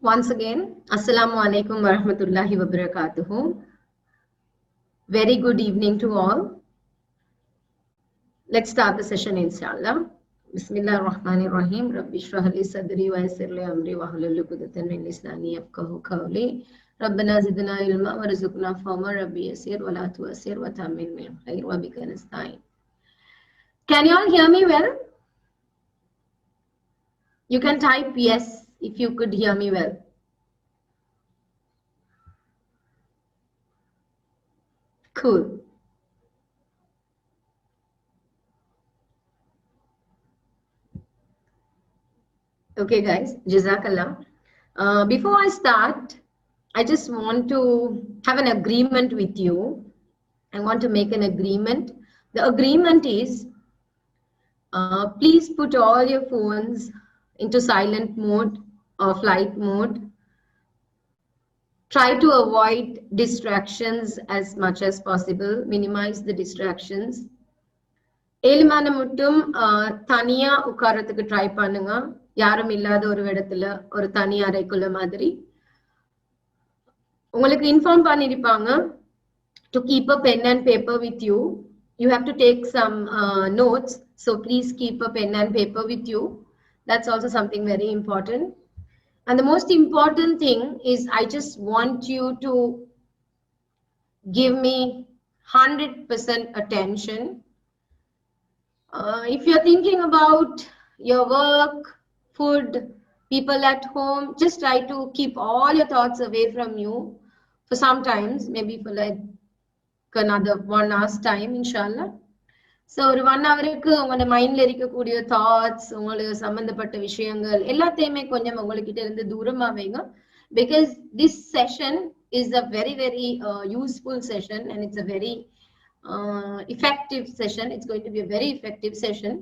Once again, Assalamu alaikum wa rahmatullahi wa barakatuhu. Very good evening to all. Let's start the session, inshallah. Bismillah ar-Rahman ar-Rahim. Rabbi shrah li sadri wa yassir li amri wa hlul 'uqdatan min lisani yafqahu qawli. Rabbana zidna ilma warzuqna fahma. Rabbi yassir wa la tu'assir wa ta'min min khair wa bika nasta'in. Can you all hear me well? You can type yes if you could hear me well. Cool. Okay, guys, Jazakallah. Before I start, I just want to have an agreement with you. I want to make an agreement. The agreement is, please put all your phones into silent mode or flight mode. Try to avoid distractions as much as possible. Minimize the distractions. ஏழுமான மட்டும் தனியா உட்காரத்துக்கு try பண்ணுங்க. யாரும் இல்லாத ஒரு இடத்துல ஒரு தனி அறைக்குள்ள மாதிரி. உங்களுக்கு இன்ஃபார்ம் பண்ணிருப்பாங்க to keep a pen and paper with you. You have to take some notes, so please keep a pen and paper with you. That's also something very important. And the most important thing is I just want you to give me 100% attention. If you're thinking about your work, food, people at home, just try to keep all your thoughts away from you for some times, maybe for like another 1 hour's time, inshallah. So ஒரு 1 hourக்கு உங்களோட மைண்ட்ல இருக்கக்கூடிய thoughts, உங்களுக்கு சம்பந்தப்பட்ட விஷயங்கள் எல்லாத்தையுமே கொஞ்சம் உங்ககிட்ட இருந்து தூரமா வைங்க. Because this session is a very, very useful session and it's a very effective session. It's going to be a very effective session.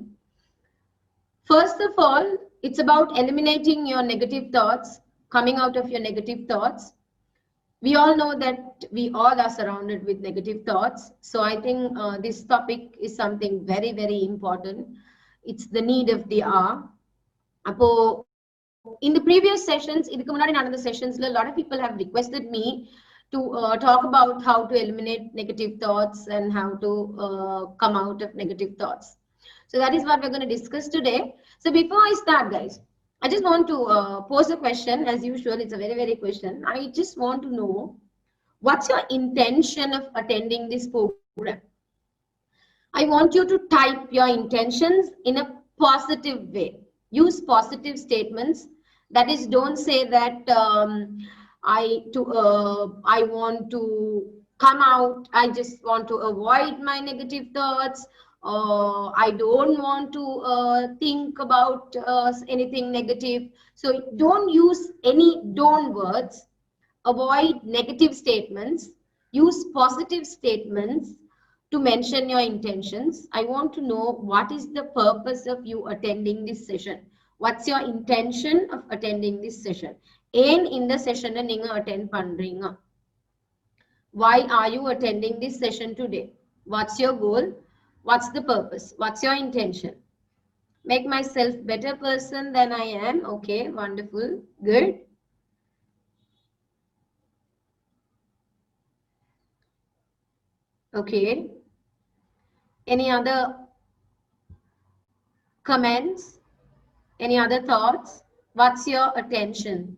First of all, it's about eliminating your negative thoughts, coming out of your negative thoughts. We all know that we all are surrounded with negative thoughts. So I think this topic is something very, very important. It's the need of the hour. In the previous sessions, in the sessions, a lot of people have requested me to talk about how to eliminate negative thoughts and how to come out of negative thoughts. So that is what we're going to discuss today. So before I start, guys, I just want to pose a question. As usual, it's a very, very question. I just want to know, what's your intention of attending this program? I want you to type your intentions in a positive way. Use positive statements. That is, don't say that I want to come out. I just want to avoid my negative thoughts. I don't want to think about anything negative. So don't use any don't words. Avoid negative statements. Use positive statements to mention your intentions. I want to know, what is the purpose of you attending this session? What's your intention of attending this session? And in the session ninga attend pandringa. Why are you attending this session today? What's your goal? What's the purpose? What's your intention? Make myself better person than I am. Okay, wonderful, good. Okay. Any other comments? Any other thoughts? What's your attention?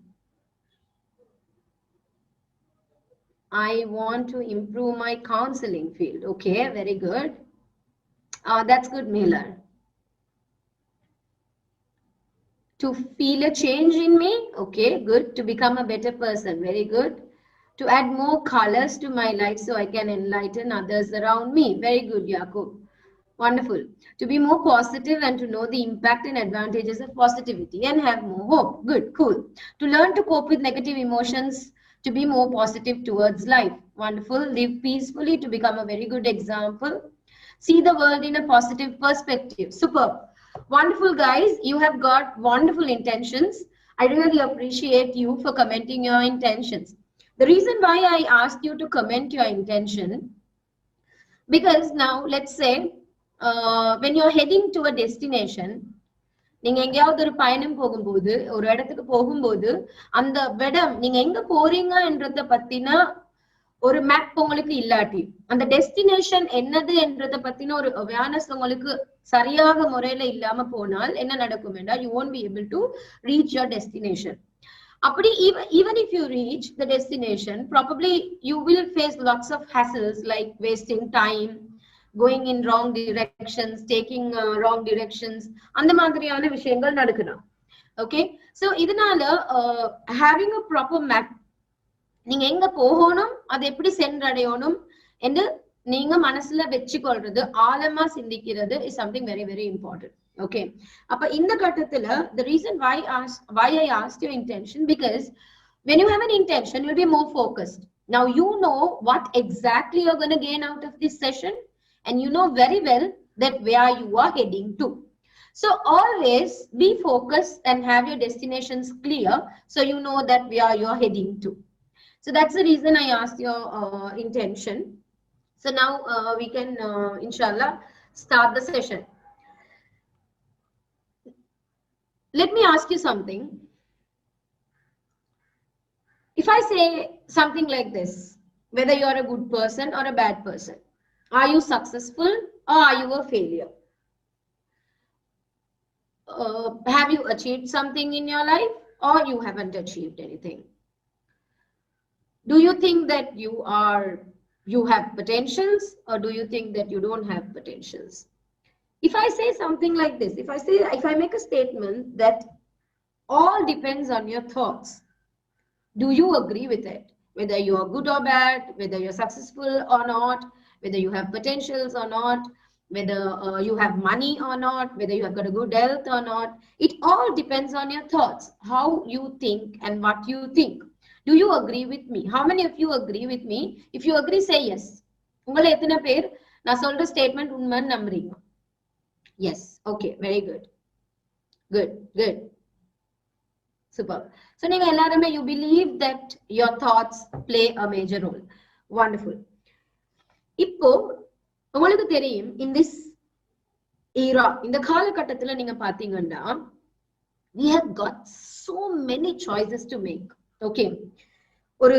I want to improve my counseling field. Okay, very good. That's good, Miller. To feel a change in me. Okay, good. To become a better person. Very good. To add more colors to my life so I can enlighten others around me. Very good, Yakub. Wonderful. To be more positive and to know the impact and advantages of positivity and have more hope. Good, cool. To learn to cope with negative emotions, to be more positive towards life. Wonderful. Live peacefully, to become a very good example. See the world in a positive perspective. Superb. Wonderful, guys. You have got wonderful intentions. I really appreciate you for commenting your intentions. The reason why I asked you to comment your intention, because now let's say when you're heading to a destination, நீங்க எங்கேயாவது ஒரு பயணம் போகும்போது ஒரு இடத்துக்கு போகும்போது அந்த இடம் நீங்க எங்க போறீங்கன்றத பத்தின ஒரு மேப் உங்களுக்கு இல்லாட்டி அந்த டெஸ்டினேஷன் என்னது என்றதை பத்தின ஒரு அவேர்னஸ் உங்களுக்கு சரியாக முறையில இல்லாம போனால் என்ன நடக்கும் என்றால் you won't be able to reach your destination. அப்படி even if you reach the destination, probably you will face lots of hassles like wasting time, going in wrong directions, taking wrong directions, அந்த மாதிரியான விஷயங்கள் நடக்கலாம். Okay, so இதனால having a proper map, நீங்க எங்க போகணும் அது எப்படி சென்றடையணும் என்று நீங்க மனசுல வெச்சுக்கொள்றது ஆழமா சிந்திக்கிறது is something very very important. Okay, அப்ப இந்த கட்டத்துல the reason why I asked your intention, because when you have an intention you'll be more focused. Now you know what exactly you're going to gain out of this session, and you know very well that where you are heading to. So always be focused and have your destinations clear so you know that where you're heading to. So that's the reason I asked your intention. So now we can inshallah start the session. Let me ask you something. If I say something like this, whether you are a good person or a bad person, are you successful or are you a failure? Have you achieved something in your life or you haven't achieved anything? Do you think that you have potentials, or do you think that you don't have potentials? If I say something like this, if I make a statement that all depends on your thoughts, do you agree with it? Whether you are good or bad, whether you're successful or not, whether you have potentials or not, whether you have money or not, whether you have got a good health or not, it all depends on your thoughts, how you think and what you think. Do you agree with me? How many of you agree with me? If you agree, say yes. உங்கள எத்தனை பேர் நான் சொல்ற statement உண்மைன்னு நம்புறீங்க? Yes. Okay, very good. Good. Super. So நீங்க எல்லாருமே you believe that your thoughts play a major role. Wonderful. இப்போ உங்களுக்கு தெரியும் in this era, இந்த காலகட்டத்துல நீங்க பாத்தீங்கன்னா we have got so many choices to make. Okay, ஒரு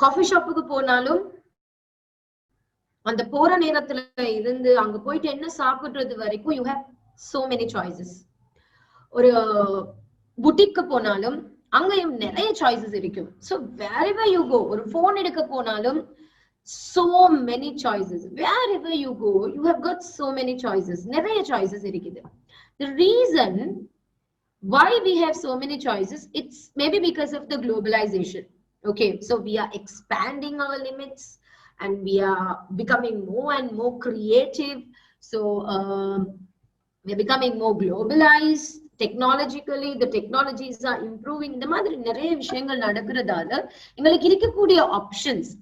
காஃபி ஷாப்புக்கு போனாலும் அந்த போற நேரத்துல இருந்து அங்க போயிட்டு என்ன சாப்பிடுறது வரைக்கும் you have so many choices. ஒரு புட்டிக்கு போனாலும் அங்கேயும் நிறைய choices இருக்கும். So wherever you go, ஒரு போன் எடுக்க போனாலும் so many choices. Wherever you go, you have got so many choices. நிறைய choices இருக்குது. The reason why we have so many choices, it's maybe because of the globalization. Okay, so we are expanding our limits and we are becoming more and more creative. So we are becoming more globalized technologically. The technologies are improving. இந்த மாதிரி நிறைய விஷயங்கள் நடக்கிறதால எங்களுக்கு இருக்கக்கூடிய options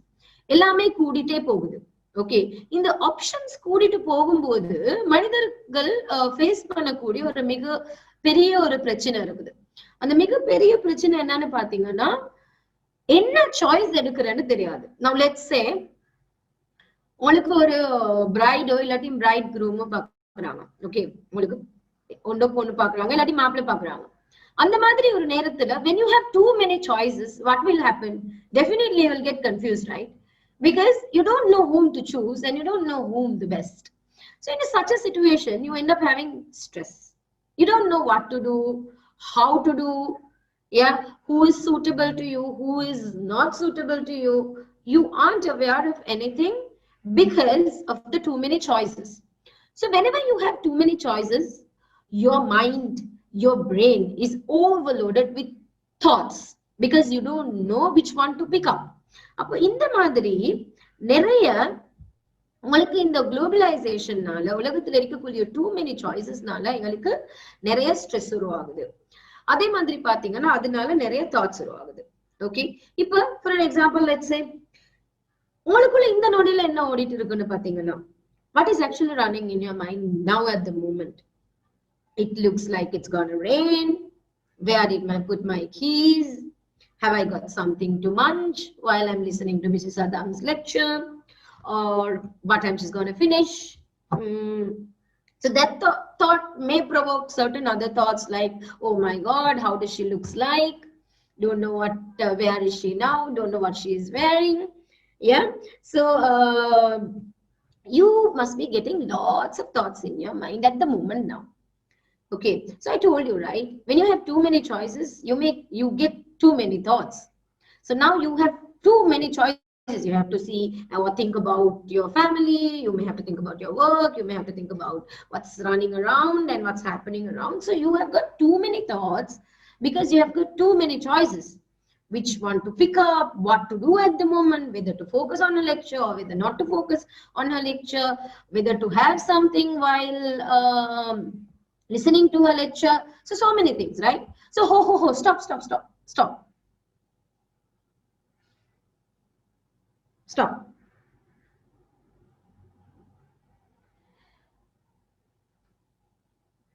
எல்லாமே கூடிட்டே போகுது. Okay, இந்த options கூடிட்டு போகும்போது மனிதர்கள் ஃபேஸ் பண்ணக்கூடிய ஒரு மிக பெரிய ஒரு பிரச்சனை இருக்குது. அந்த மிகப்பெரிய பிரச்சனை என்னன்னு பாத்தீங்கன்னா என்ன சாய்ஸ் எடுக்கிறேன்னு தெரியாது. Now let's say உங்களுக்கு ஒரு பிரைடோ இல்லாட்டி பிரைட் க்ரூமோ பாக்குறாங்க. ஓகே, உங்களுக்கு ஒண்டோ பொண்ணு பாக்குறாங்க இல்லாட்டி மாப்பிள்ளை பாக்குறாங்க. அந்த மாதிரி ஒரு நேரத்துல when you have too many choices, what will happen? Definitely you will get confused, right? Because you don't know whom to choose and you don't know whom the best. So in such a situation you end up having stress. You don't know what to do, how to do, yeah, who is suitable to you, who is not suitable to you. You aren't aware of anything because of the too many choices. So whenever you have too many choices, your mind, your brain is overloaded with thoughts because you don't know which one to pick up. அப்போ இந்த மாதிரி நிறைய உங்களுக்கு இந்த குளோபலைசேஷன்னால உலகத்துல இருக்கக்கூடிய two many சாய்ஸஸ்னால எங்களுக்கு நிறைய ஸ்ட்ரெஸ் உருவாகுது. அதே மாதிரி பாத்தீங்கன்னா அதனால நிறைய தாட்ஸ் உருவாகுது. ஓகே, இப்ப ஃபார் எக்ஸாம்பிள் லெட்ஸ் சே உங்களுக்குள்ள இந்த நொடியில என்ன ஓடிட்டு இருக்குன்னு பாத்தீங்கன்னா what is actually running in your mind now at the moment? It looks like it's gonna rain. Where did I put my keys? Have I got something to munch while I'm listening to Mrs. Sadam's lecture? Or what time she's going to finish? So that thought may provoke certain other thoughts like, oh my God, how does she looks like? Don't know what, where is she now? Don't know what she is wearing. Yeah. So you must be getting lots of thoughts in your mind at the moment now. Okay. So I told you, right? When you have too many choices, you get too many thoughts. So now you have too many choices. You have to see or think about your family. You may have to think about your work. You may have to think about what's running around and what's happening around. So you have got too many thoughts because you have got too many choices. Which one to pick up, what to do at the moment, whether to focus on a lecture or whether not to focus on a lecture, whether to have something while listening to a lecture. So many things, right? So stop, stop, stop, stop, stop.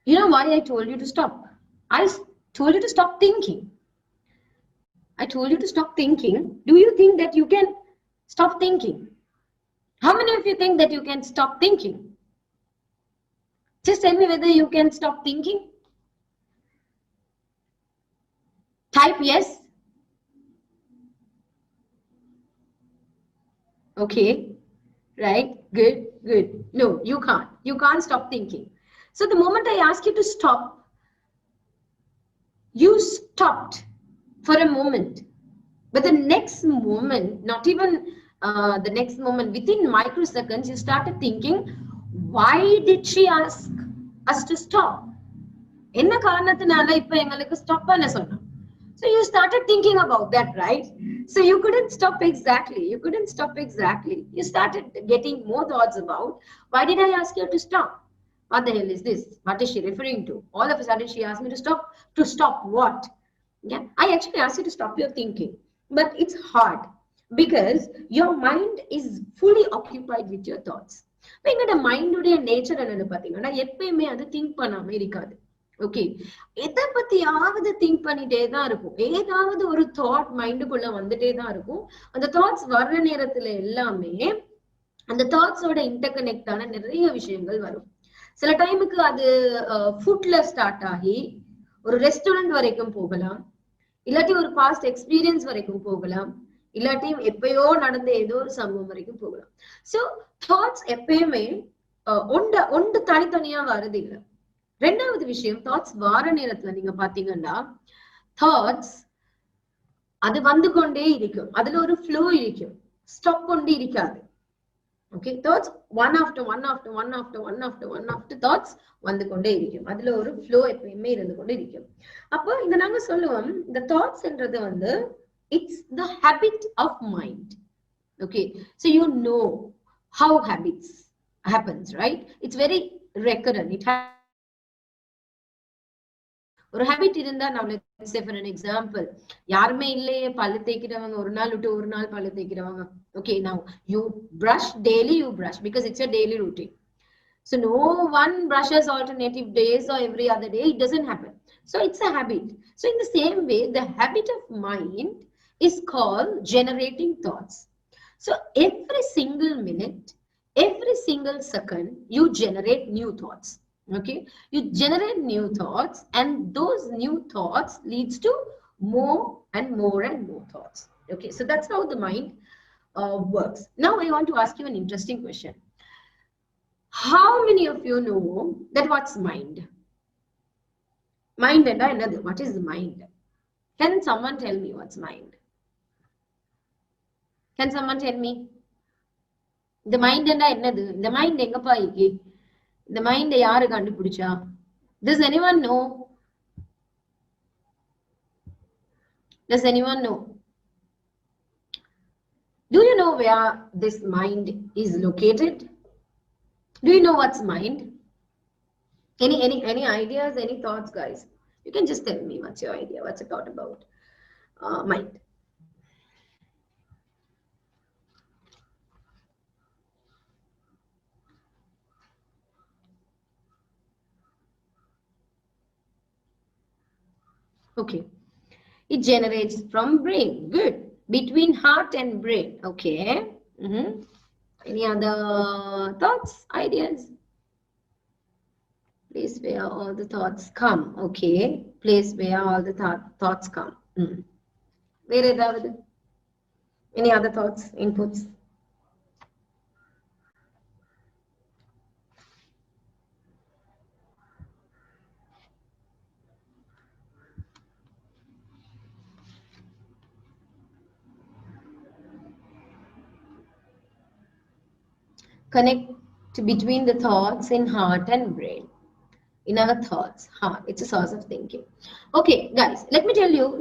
You know why I told you to stop? I told you to stop thinking. I told you to stop thinking. Do you think that you can stop thinking? How many of you think that you can stop thinking? Just tell me whether you can stop thinking. Type yes. Okay. Right? Good, good. No, you can't. You can't stop thinking. So the moment I ask you to stop, you stopped for a moment. But the next moment, not even the next moment, within microseconds, you started thinking, why did she ask us to stop? என்ன காரணத்தினால இப்ப எங்களுக்கு stop பண்ண சொன்னா? So you started thinking about that, right? So you couldn't stop exactly. You couldn't stop exactly. You started getting more thoughts about, why did I ask you to stop? What the hell is this? What is she referring to? All of a sudden she asked me to stop. To stop what? Yeah, I actually asked you to stop your thinking, but it's hard because your mind is fully occupied with your thoughts. எங்களோட மைண்டுடைய nature என்னன்னு பாத்தீங்கன்னா எப்பயுமே அது think பண்ணாம இருக்காது. Okay, எதை பத்தியாவது think பண்ணிட்டே தான் இருக்கும். ஏதாவது ஒரு தாட் மைண்டுக்குள்ள வந்துட்டே தான் இருக்கும். அந்த தாட்ஸ் வர்ற நேரத்துல எல்லாமே அந்த தாட்ஸோட இன்டர்கனெக்ட் ஆன நிறைய விஷயங்கள் வரும். சில டைமுக்கு அது ஃபுட்ல ஸ்டார்ட் ஆகி ஒரு ரெஸ்டாரண்ட் வரைக்கும் போகலாம், இல்லாட்டி ஒரு பாஸ்ட் எக்ஸ்பீரியன்ஸ் வரைக்கும் போகலாம், இல்லாட்டி எப்பயோ நடந்த ஏதோ ஒரு சம்பவம் வரைக்கும் போகலாம். சோ தாட்ஸ் எப்பயுமே ஒன்று தனித்தனியா வருது இல்லை. ரெண்டாவது விஷயம், தாட்ஸ் வார நேரத்துல நீங்க பாத்தீங்கன்னா தாட்ஸ் அது வந்து கொண்டே இருக்கும். அதுல ஒரு ஃப்ளோ இருக்கும், ஸ்டாப் கொண்டு இருக்காது. Okay, thoughts one after one after one after one after one after thoughts வந்து கொண்டே இருக்கும். அதுல ஒரு ஃப்ளோ எப்பயுமே இருந்து கொண்டே இருக்கும். அப்போ இத நாங்க சொல்லுவோம், இந்த தாட்ஸ்ன்றது வந்து it's the habit of mind. Okay, so you know how habits happens, right? It's very recurrent. It happens ஒரு ஹேபிட் இருந்தா, நான் let's say for an example, யாருமே இல்லையே பல்லு தேய்க்கிறவங்க, ஒரு நாள் விட்டு ஒரு நாள் பல்லு தேய்க்கிறவங்க. Okay, now you brush daily, you brush because it's a daily routine. So no one brushes alternative days or every other day. It doesn't happen. So it's a habit. So in the same way, the habit of mind is called generating thoughts. So every single minute, every single second, you generate new thoughts. Okay, you generate new thoughts, and those new thoughts leads to more and more and more thoughts. Okay, so that's how the mind works. Now I want to ask you an interesting question. How many of you know that what's mind? Mind and another. What is the mind? Can someone tell me what's mind? Can someone tell me? The mind and another. The mind engappa irukku? The mind யாரு கண்டுபிடிச்சா? Does anyone know? Does anyone know? Do you know where this mind is located? Do you know what's mind? Any ideas, any thoughts, guys? You can just tell me what's your idea, what's your thought about mind. Okay, it generates from brain. Good. Between heart and brain. Okay. Any other thoughts, ideas? Place where all the thoughts come. Okay. Place where all the thoughts come. Where is any other thoughts, inputs? Connect between the thoughts in heart and brain. In our thoughts, heart, it's a source of thinking. Okay, guys, let me tell you,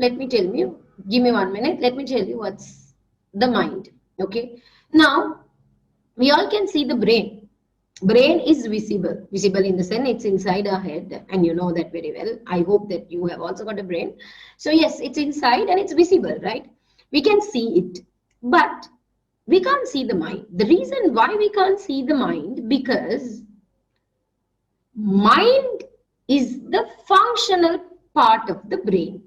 give me 1 minute, let me tell you what's the mind. Okay, now we all can see the brain. Brain is visible in the sense it's inside our head, and you know that very well. I hope that you have also got a brain. So yes, it's inside and it's visible, right? We can see it, but we can't see the mind. The reason why we can't see the mind, because mind is the functional part of the brain.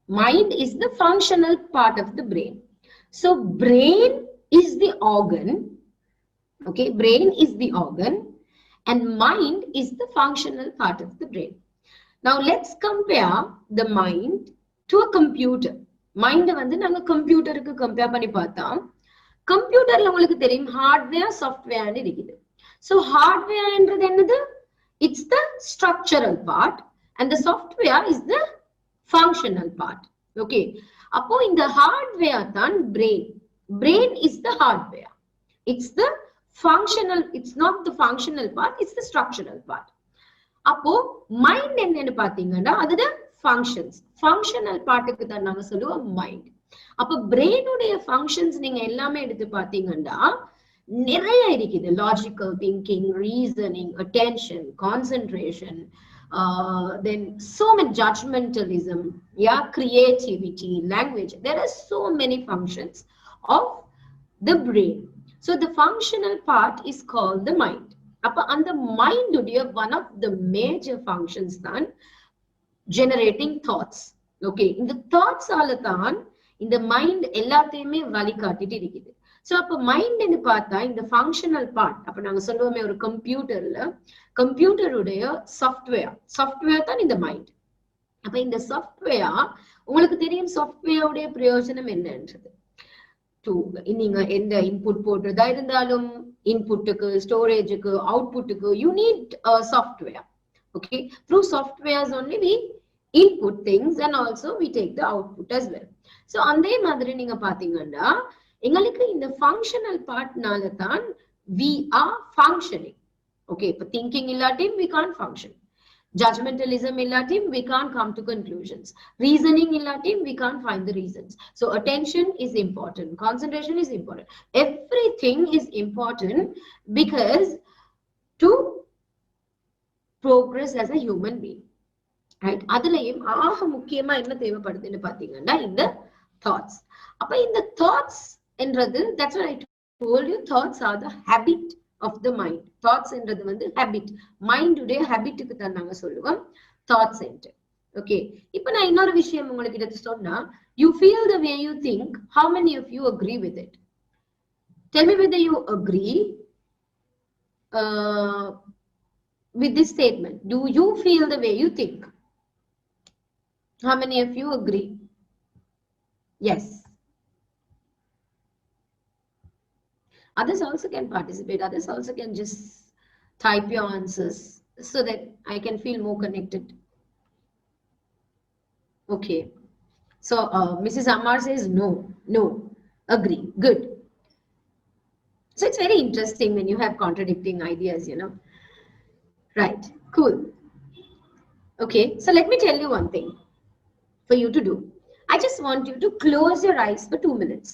Mind is the functional part of the brain. So brain is the organ. Okay, brain is the organ and mind is the functional part of the brain. Now let's compare the mind to a computer. Mind வந்து நாங்க கம்ப்யூட்டருக்கு compare பண்ணி பார்த்தா கம்ப்யூட்டர்ல உங்களுக்கு தெரியும் hardware சாஃப்ட்வேர்னு இருக்குது. So ஹார்ட்வேர்ன்றது என்னது? It's the structural part and the software is the functional part. Okay. அப்போ இந்த hardware தான் brain. Brain is the hardware. It's the functional, it's not the functional part, it's the structural part. அப்போ mind என்னன்னு பாத்தீங்கன்னா அதுதான் functions. Functional பார்ட்டுக்கு தான் நாங்க சொல்லுவோம் மைண்ட். அப்போ பிரெயினுடைய ஃபங்க்ஷன்ஸ் நீங்க எல்லாமே எடுத்து பாத்தீங்கன்னா நிறைய இருக்குது. Logical thinking, reasoning, attention, concentration, then so many judgmentalism, yeah, creativity, language. There are so many functions of the brain. So the functional part is called the mind. அப்ப அந்த மைண்ட் உடைய one of the major functions தான் generating thoughts. Okay, இந்த thoughts ஆல தான் இந்த mind எல்லாத்தையுமே வழிகாட்டிட்டு இருக்குது. சோ அப்ப மைண்ட்னு பார்த்தா இந்த ஃபங்க்ஷனல் பார்ட். அப்ப நாங்க சொல்லுவோமே ஒரு கம்ப்யூட்டர்ல கம்ப்யூட்டருடைய சாஃப்ட்வேர் தான் இந்த மைண்ட். அப்ப இந்த சாஃப்ட்வேர் உங்களுக்கு தெரியும் சாஃப்ட்வேருடைய பிரயோஜனம் என்னன்றது. நீங்க எந்த இன்புட் போடுறதா இருந்தாலும் இன்புட்டுக்கு, ஸ்டோரேஜுக்கு, அவுட்புட்டுக்கு you need software. Okay, through softwares only we input things and also we take the output as well. So அதே மாதிரி நீங்க பாத்தீங்கன்னா எங்களுக்கு இந்த ஃபங்க்ஷனல் பார்ட்னால தான் வி ஆர் ஃபங்க்ஷனிங். ஓகே, இப்போ திங்கிங் இல்லாட்டியும் we can't function. Judgmentalism illatim, we can't come to conclusions. Reasoning illatim, we can't find the reasons. So attention is important. Concentration is important. Everything is important because to progress as a human being. Right? அதுலயும் ஆக முக்கியமா என்ன தேவைப்படுதுன்னு பாத்தீங்கன்னா இந்த thoughts. அப்ப இந்த thoughts என்றது, that's what I told you, thoughts are the habit of the mind. Thoughts என்றது வந்து habit. Mind உடைய habitக்கு தான் நாங்க சொல்லுவோம் thoughts என்று. Okay, இப்போ நான் இன்னொரு விஷயம் உங்களுக்கு எடுத்து சொன்னா, you feel the way you think, how many of you agree with it? Tell me whether you agree with this statement. Do you feel the way you think? How many of you agree? Yes. Others also can participate. Others also can just type your answers so that I can feel more connected. Okay. So Mrs. Amar says no. Agree. Good. So it's very interesting when you have contradicting ideas, you know. Right. Cool. Okay. So let me tell you one thing for you to do. I just want you to close your eyes for 2 minutes.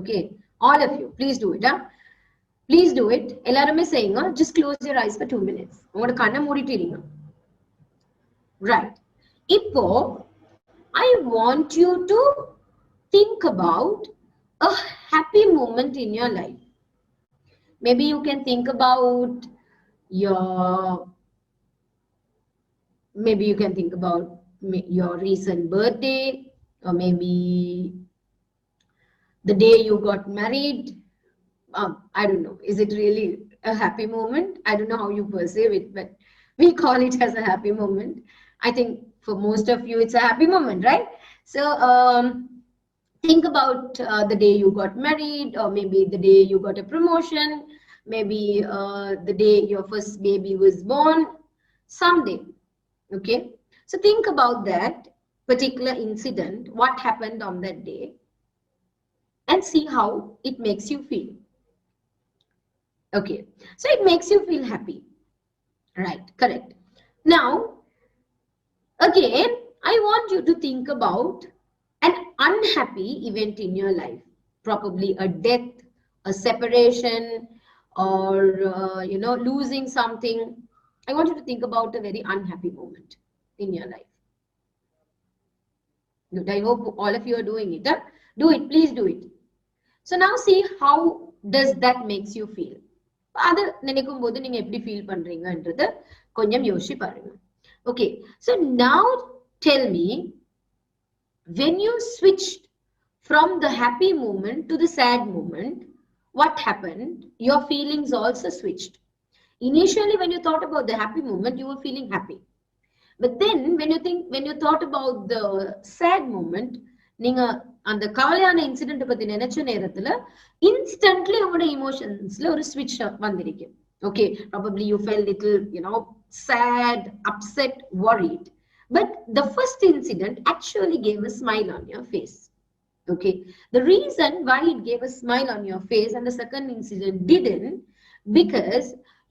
Okay. All of you, please do it. Huh? Please do it. எல்லாருமே செய்யுங்க. Just close your eyes for 2 minutes. உங்களோட கண்ணை மூடிட்டு இருங்க. Right. இப்போ I want you to think about a happy moment in your life. Maybe you can think about your recent birthday, or maybe the day you got married. I don't know. Is it really a happy moment? I don't know how you perceive it, but we call it as a happy moment. I think for most of you it's a happy moment, right? So think about the day you got married, or maybe the day you got a promotion, maybe the day your first baby was born, someday. Okay, so think about that particular incident, what happened on that day, and see how it makes you feel. Okay, so it makes you feel happy, right? Correct. Now again, I want you to think about an unhappy event in your life, probably a death, a separation, or losing something. I want you to think about a very unhappy moment in your life. Good. I hope all of you are doing it. Huh? Do it, please do it. So now see how does that makes you feel. அது நினைக்கும் போது நீங்க எப்படி feel பண்றீங்கன்றது கொஞ்சம் யோசிச்சு பாருங்க. Okay, so now tell me, when you switched from the happy moment to the sad moment, what happened? Your feelings also switched. Initially, when you thought about the happy moment, you were feeling happy. But then when you thought about the sad moment, நீங்க அந்த கவலையான incident பத்தி நினைச்ச நேரத்துல instantly உங்களோட emotionsல ஒரு switch வந்திருக்கு. Okay, probably you felt little, sad, upset, worried. But the first incident actually gave a smile on your face. Okay, the reason why it gave a smile on your face and the second incident didn't, because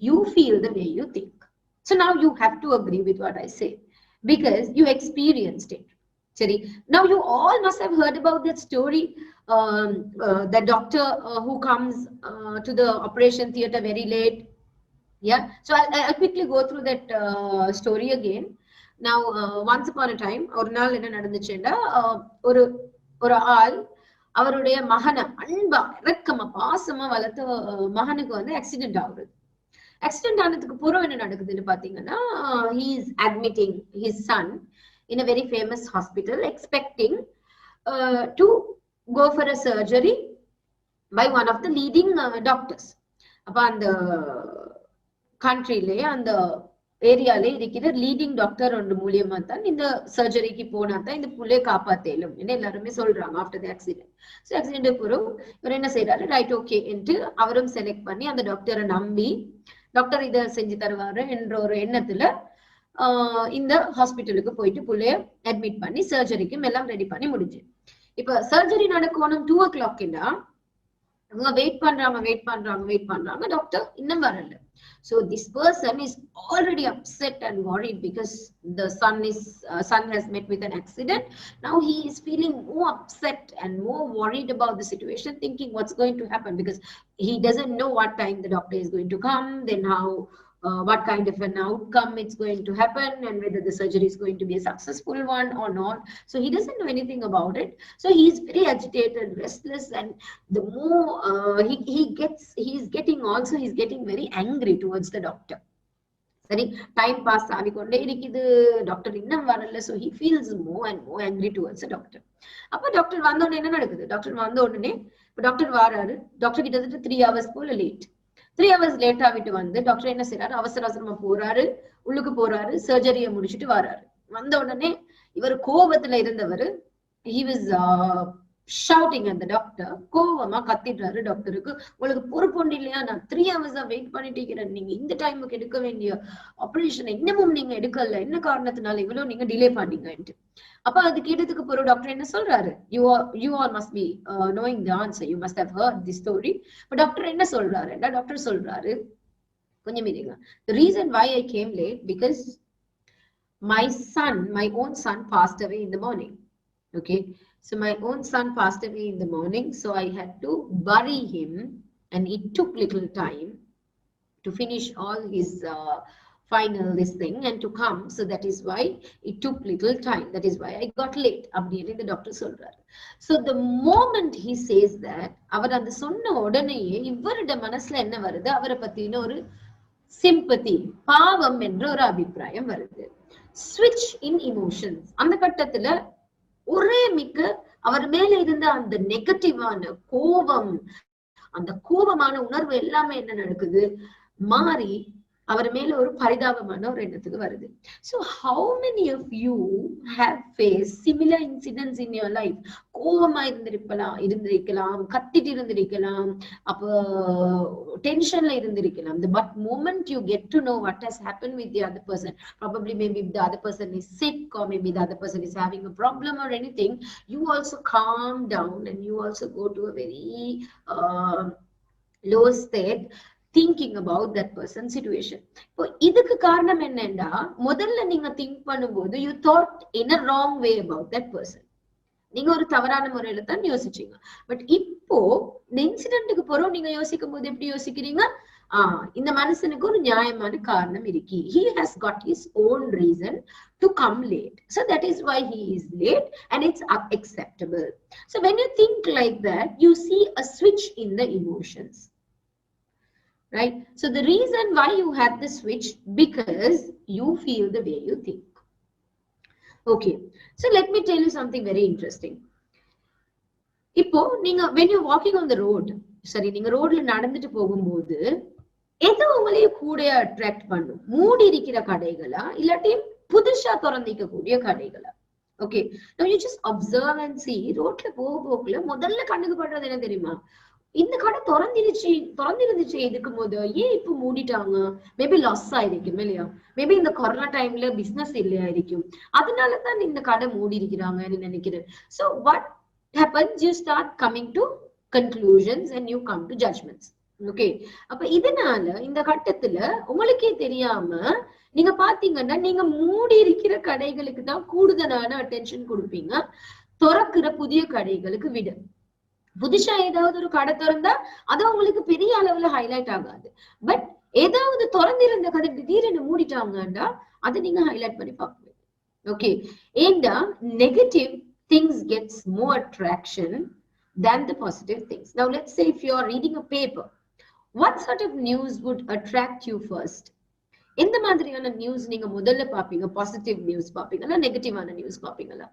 you feel the way you think. So now you have to agree with what I say, because you experienced it. Now you all must have heard about that story, the doctor who comes to the operation theater very late. Yeah, so I'll quickly go through that story again. Now once upon a time, ஒரு நாள் என்ன நடந்துச்சுன்னா, ஒரு ஒரு ஆள் அவருடைய மகனை அன்பா இரக்கமா பாசமா வளர்த்த மகனுக்கு வந்து ஆக்சிடென்ட் ஆகுது. ஆக்சிடென்ட் ஆனதுக்கு பூர்வம் என்ன நடக்குதுன்னு பாத்தீங்கன்னா, he is admitting his son in a very famous hospital, expecting to go for a surgery by one of the leading doctors. அப்ப அந்த கண்ட்ரிலே அந்த ஏரியாலே இருக்கிற லீடிங் டாக்டர் ஒன்று மூலியமா தான் இந்த சர்ஜரிக்கு போனா தான் இந்த புள்ளைய காப்பாத்தேலும் என்ன எல்லாருமே சொல்றாங்க after the accident. So accident பிறகு இவர் என்ன செய்யறாரு, ரைட் ஓகே என்று அவரும் செலக்ட் பண்ணி அந்த டாக்டரை நம்பி டாக்டர் இதை செஞ்சு தருவாரு என்ற ஒரு எண்ணத்துல இந்த ஹாஸ்பிட்டலுக்கு போயிட்டு புள்ளைய அட்மிட் பண்ணி சர்ஜரிக்கும் எல்லாம் ரெடி பண்ணி முடிஞ்சு. இப்ப சர்ஜரி நடக்கணும் 2 o'clock அவங்க வெயிட் பண்றாங்க டாக்டர் இன்னும் வரல. So this person is already upset and worried because the son has met with an accident. Now he is feeling more upset and more worried about the situation, thinking what's going to happen, because he doesn't know what time the doctor is going to come, then how what kind of an outcome it's going to happen, and whether the surgery is going to be a successful one or not. So he doesn't know anything about it. So he is very agitated, restless, and the more he's getting very angry towards the doctor. சரி, time pass ஆகிக்கொண்டே இருக்குது, doctor இன்னும் வரல. So he feels more and more angry towards the doctor. அப்ப doctor வந்த உடனே என்ன நடக்குது, doctor வந்த உடனே டாக்டர் வராரு. டாக்டர் கிட்டத்தட்ட 3 hours போல லேட். 3 hours லேட் ஆகிட்டு வந்து டாக்டர் என்ன செய்யறாரு, அவசரமா போறாரு, உள்ளுக்கு போறாரு, சர்ஜரியை முடிச்சுட்டு வராரு. வந்த உடனே இவர் கோபத்துல இருந்தவர், he was shouting at the doctor, கோவமா கத்திடுறாரு டாக்டருக்கு, உங்களுக்கு பொறுப்புண்டு இல்லையா, நான் 3 hours வெயிட் பண்ணிட்டு இருக்கிறேன், நீங்க இந்த டைமுக்கு எடுக்க வேண்டிய ஆபரேஷன் இன்னமும் நீங்க எடுக்கல, என்ன காரணத்தினால இவ்வளவு நீங்க டிலே பண்ணீங்கன்ட்டு. அப்ப அது கேட்டதுக்கு பிறகு டாக்டர் என்ன சொல்றாரு, you all must be knowing the answer, you must have heard this story. but doctor என்ன சொல்றாரு, டாக்டர் சொல்றாரு, கொஞ்சம் இருங்க, the reason why I came late because my own son passed away in the morning. Okay, so my own son passed away in the morning, so I had to bury him, and it took little time to finish all his final this thing and to come. So that is why it took little time, that is why I got late. அப்படினு the doctor சொல்றாரு. So the moment he says that, அவர் அந்த சொன்ன உடனேயே இவருடைய மனசுல என்ன வருது, அவரை பத்தின ஒரு sympathy, பாவம் என்ற ஒரு அபிப்பிராயம் வருது. switch in emotions. அந்த கட்டத்துல ஒரே மிக்க அவர் மேல இருந்த அந்த நெகட்டிவான கோபம், அந்த கோபமான உணர்வு எல்லாமே என்ன நடக்குது, மாறி அவர் மேல ஒரு பரிதாபமான ஒரு எண்ணத்துக்கு வருது. So how many of you have faced similar incidents in your life? கோபமா இருந்திருக்கலாம், கத்திட்டு இருந்திருக்கலாம், அப்போ டென்ஷன்ல இருந்திருக்கலாம். But moment you get to know what has happened with the other person, probably maybe the other person is sick, or maybe the other person is having a problem or anything, you also calm down and you also go to a very low state thinking about that person's situation. இப்போ இதுக்கு காரணம் என்னன்னா, முதல்ல நீங்க think பண்ணும்போது you thought in a wrong way about that person. நீங்க ஒரு தவறான முறையில தான் யோசிச்சீங்க. பட் இப்போ இந்த இன்சிடென்ட்டுக்கு போறோம், நீங்க யோசிக்கும் போது எப்படி யோசிக்கிறீங்க? இந்த மனுஷனுக்கு ஒரு நியாயமான காரணம் இருக்கு. He has got his own reason to come late. So that is why he is late and it's acceptable. So when you think like that, you see a switch in the emotions. Right? So the reason why you have the switch, because you feel the way you think. Okay. So let me tell you something very interesting. இப்போ நீங்க when you're walking on the road, சரி, நீங்க ரோட்ல நடந்துட்டு போகும்போது எது உங்களையும் கூட அட்ராக்ட் பண்ணும்? மூடி இருக்கிற கடைகளா, இல்லாட்டி புதுசா திறந்திக்கக்கூடிய கடைகளா? Okay, now you just observe and see. ரோட்ல போகல முதல்ல கண்ணுக்கு படுறது என்ன தெரியுமா? இந்த கடை திறந்திருந்துச்சு இருக்கும் போது ஏன் இப்ப மூடிட்டாங்க? மேபி லாஸ் ஆயிருக்கும் இல்லையா? மேபி இந்த கொரோனா டைம்ல பிசினஸ் இல்லையா இருக்கும், அதனாலதான் இந்த கடை மூடி இருக்கிறாங்கன்னு நினைக்கிறேன். So what happens? You start coming to conclusions and you come to judgments. Okay, அப்ப இதனால இந்த கட்டத்துல உங்களுக்கே தெரியாம நீங்க பாத்தீங்கன்னா, நீங்க மூடி இருக்கிற கடைகளுக்கு தான் கூடுதலான அட்டென்ஷன் கொடுப்பீங்க, திறக்கிற புதிய கடைகளுக்கு விட. புதுசா ஏதாவது ஒரு கடை திறந்தா அது உங்களுக்கு பெரிய அளவுல ஹைலைட் ஆகாது. பட் ஏதாவது திறந்திருந்த கடை திடீர்னு மூடிட்டாங்கன்னா அதை நீங்க ஹைலைட் பண்ணி பார்ப்பீங்க. ஓகே, ஏண்டா negative things gets more attraction than the positive things. Now let's say if you are reading a paper, what sort of news would attract you first? எந்த மாதிரியான நியூஸ் நீங்க முதல்ல பாப்பீங்க? பாசிட்டிவ் நியூஸ் பாப்பீங்களா, நெகட்டிவான நியூஸ் பாப்பீங்களா?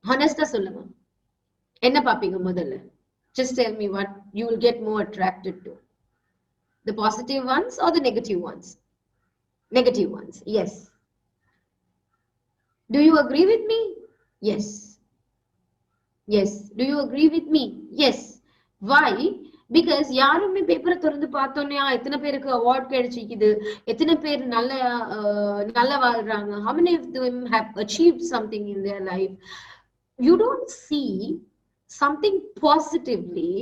ஹானஸ்டா சொல்லுங்க, என்ன பாப்பீங்க முதல்ல? Just tell me what you will get more attracted to. The positive ones or the negative ones? Negative ones, yes. Do you agree with me? Yes. Yes. Do you agree with me? Yes. Why? Because யாருமே பேப்பரை திறந்து பார்த்தோன்னே எத்தனை பேருக்கு award கிடைச்சிக்குது, எத்தனை பேர் நல்லா வாழ்றாங்க, how many of them have achieved something in their life. You don't see something positively.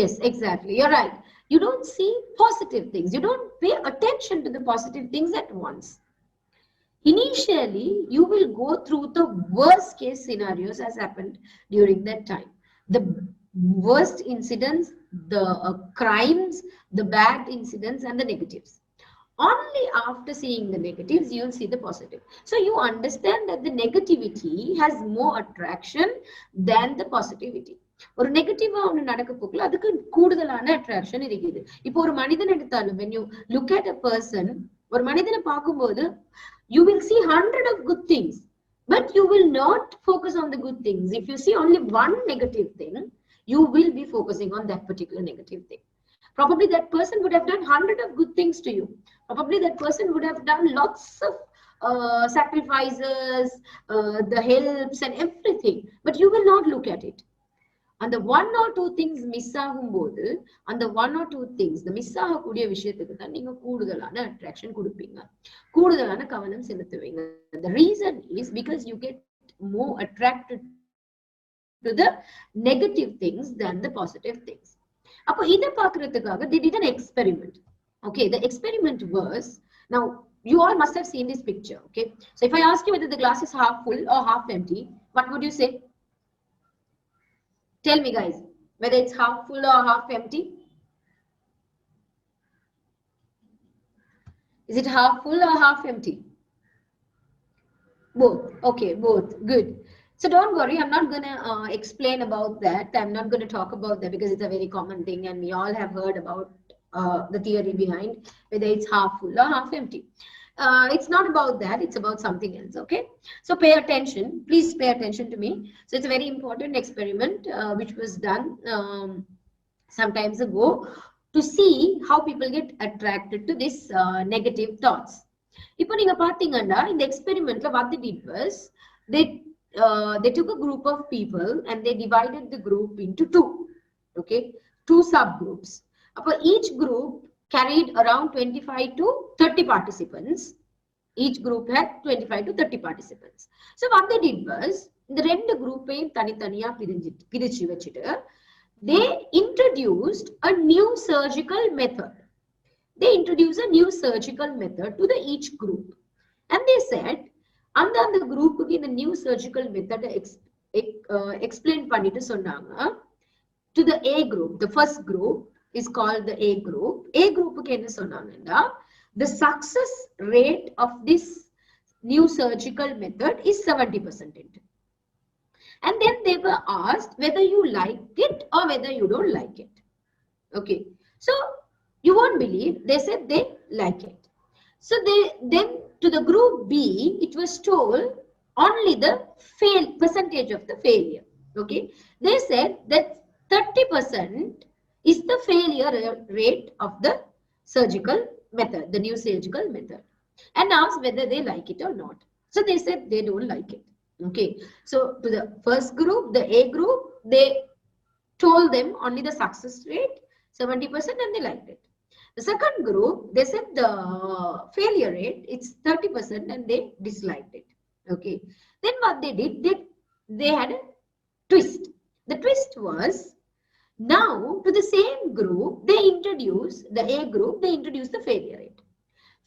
Yes, exactly, you're right. You don't see positive things, you don't pay attention to the positive things at once. Initially you will go through the worst case scenarios as happened during that time, the worst incidents, the crimes, the bad incidents and the negatives. Only after seeing the negatives you will see the positive. So you understand that the negativity has more attraction than the positivity. ஒரு நெகட்டிவா ஒண்ணு நடக்க போகல, அதுக்கு கூடுதலான attraction இருக்குது. இப்போ ஒரு மனிதன் எடுத்தாலும், when you look at a person, ஒரு மனிதனை பார்க்கும்போது you will see 100 of good things, but you will not focus on the good things. If you see only one negative thing, you will be focusing on that particular negative thing. Probably that person would have done 100 of good things to you. Probably that person would have done lots of sacrifices, the helps and everything, but you will not look at it. And the one or two things miss ஆகும்போது, அந்த one or two things, the miss ஆகக்கூடிய விஷயத்துக்கு தான் நீங்க கூடுதலான attraction கொடுப்பீங்க, கூடுதலான கவனம் செலுத்துவீங்க. The reason is because you get more attracted to the negative things than the positive things. அப்போ இதை பார்க்கறதுக்காக they did an experiment. Okay, the experiment was, now you all must have seen this picture. Okay, so if I ask you whether the glass is half full or half empty, what would you say? Tell me guys, whether it's half full or half empty. Is it half full or half empty? Both. Okay, both. Good. So don't worry, I'm not going to explain about that. I'm not going to talk about that because it's a very common thing and we all have heard about the theory behind whether it's half full or half empty. It's not about that, it's about something else. Okay, so pay attention, please pay attention to me. So it's a very important experiment which was done some times ago to see how people get attracted to this negative thoughts. இப்போ நீங்க பாத்தீங்கன்னா இந்த எக்ஸ்பெரிமெண்ட்ல what they did was they they took a group of people and they divided the group into two, okay, two subgroups. அப்போ each group carried around 25 to 30 participants. Each group had 25 to 30 participants. So what they did was இந்த ரெண்டு குரூப்பையும் தனித்தனியா பிரிச்சு வச்சுட்டு they introduced a new surgical method. They introduced a new surgical method to the each group. And they said, அந்த குரூப்புக்கு இந்த new surgical method explain பண்ணிட்டு சொன்னாங்க. To the A group, the first group is called the A group. A groupuக்கு என்ன சொன்னாங்கன்னா, the success rate of this new surgical method is 70%. And then they were asked whether you like it or whether you don't like it. Okay. So you won't believe, they said they like it. So then to the group B, it was told only the percentage of the failure. Okay. They said that 30% is the failure rate of the surgical method, the new surgical method, and asked whether they like it or not. So they said they don't like it. Okay, so to the first group, the A group, they told them only the success rate 70% and they liked it. The second group, they said the failure rate it's 30% and they disliked it. Okay, then what they did, they had a twist. The twist was, now to the same group they introduced, the A group, they introduced the failure rate.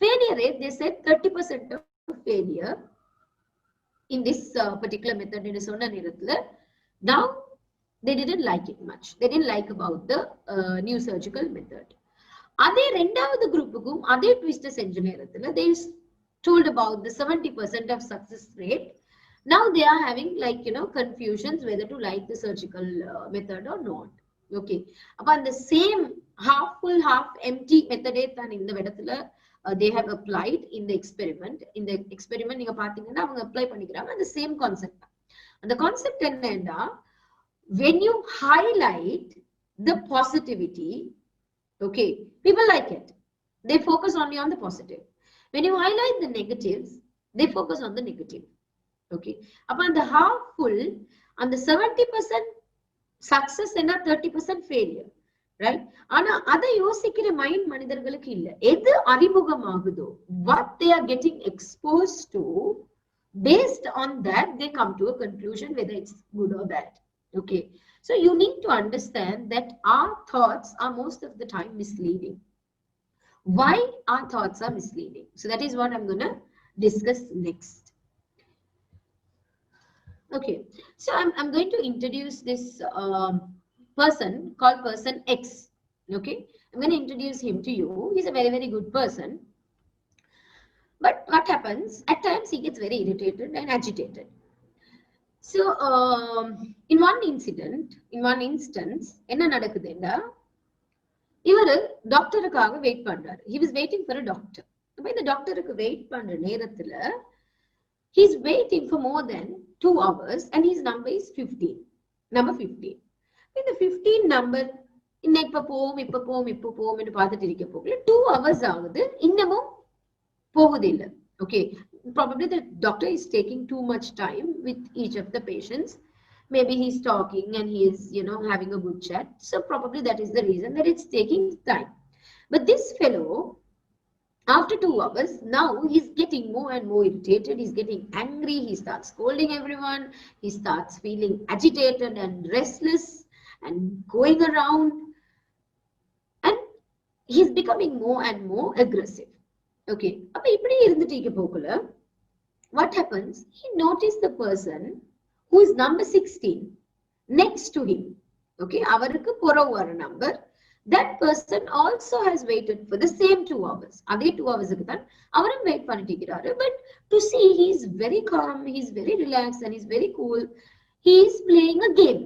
Failure rate, they said 30% of failure in this particular method in சொன்ன நேரத்துல. Now they didn't like it much. They didn't like about the new surgical method. அதே ரெண்டாவது குரூப்புக்கும் அதே twist செஞ்ச நேரத்துல they told about the 70% of success rate. Now they are having confusions whether to like the surgical method or not. Okay, அப்ப அந்த same half full half empty method தான் இந்த இடத்துல they have applied in the experiment. In the experiment நீங்க பாத்தீங்கன்னா அவங்க apply பண்ணிக்கிறாங்க அந்த same concept. அந்த concept என்னன்னா, when you highlight the positivity, okay, people like it. They focus only on the positive. When you highlight the negatives, they focus on the negative. Okay, அப்ப அந்த half full, அந்த 70% success and 30% failure, right? ஆனா அதை யோசிக்கிற mind மனிதர்களுக்கு இல்ல. எது அறிமுகமாகுதோ, what they are getting exposed to, based on that they come to a conclusion whether it's good or bad. Okay, so you need to understand that our thoughts are most of the time misleading. Why our thoughts are misleading? So that is what I'm going to discuss next. Okay, so I'm going to introduce this person called person X. Okay, I'm going to introduce him to you. He's a very, very good person. But what happens, at times he gets very irritated and agitated. So in one instance, enna nadakudenda, இவரு டாக்டருக்காக wait பண்றாரு. He was waiting for a doctor. அப்ப இந்த டாக்டருக்கு wait பண்ற நேரத்துல he's waiting for more than 2 hours and his number is 15. Number 15. In the 15 number, இப்ப போம் என்று பார்த்துட்டு இருக்க போகல 2 hours ஆகுது, இன்னமும் போகுது இல்ல. Okay, probably the doctor is taking too much time with each of the patients. Maybe he's talking and he is having a good chat. So probably that is the reason that it's taking time. But this fellow, after 2 hours, now he's getting more and more irritated. He's getting angry. He starts scolding everyone. He starts feeling agitated and restless and going around. And he's becoming more and more aggressive. Okay. What happens? He noticed the person who is number 16 next to him. Okay. Avarukku poravu vara number. That person also has waited for the same 2 hours. Adhe 2 hours தான் அவரும் wait பண்ணிட்டு இருக்கிறாரு. But to see, he's very calm, he's very relaxed and he's very cool. He is playing a game.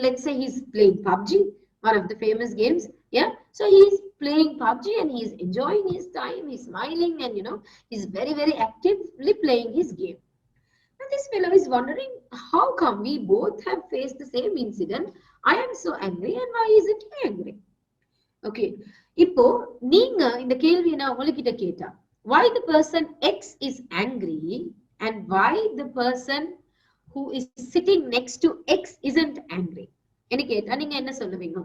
Let's say he's playing PUBG, one of the famous games. Yeah. So he's playing PUBG and he's enjoying his time. He's smiling and he's very, very actively playing his game. And this fellow is wondering, how come we both have faced the same incident? I am so angry and why isn't he angry? Okay. இப்போ நீங்க இந்த கேள்வியை நான் உங்ககிட்ட கேட்டா, why the person X is angry and why the person who is sitting next to X isn't angry? என்ன கேட்டா நீங்க என்ன சொல்லுவீங்க?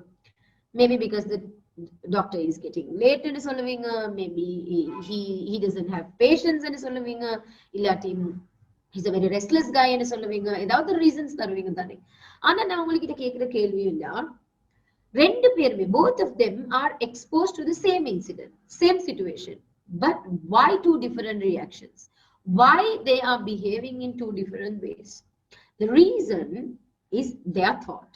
Maybe because the doctor is getting late ன்னு சொல்லுவீங்க, maybe he doesn't have patience ன்னு சொல்லுவீங்க, இல்லாட்டி he's a very restless guy ன்னு சொல்லுவீங்க. ஏதாவது reasons தருவீங்க தானே. ஆனா நான் உங்ககிட்ட கேக்குற கேள்வி இல்ல, ரெண்டு பேருமே, both of them are exposed to the same incident, same situation, but why two different reactions? Why they are behaving in two different ways? The reason is their thought.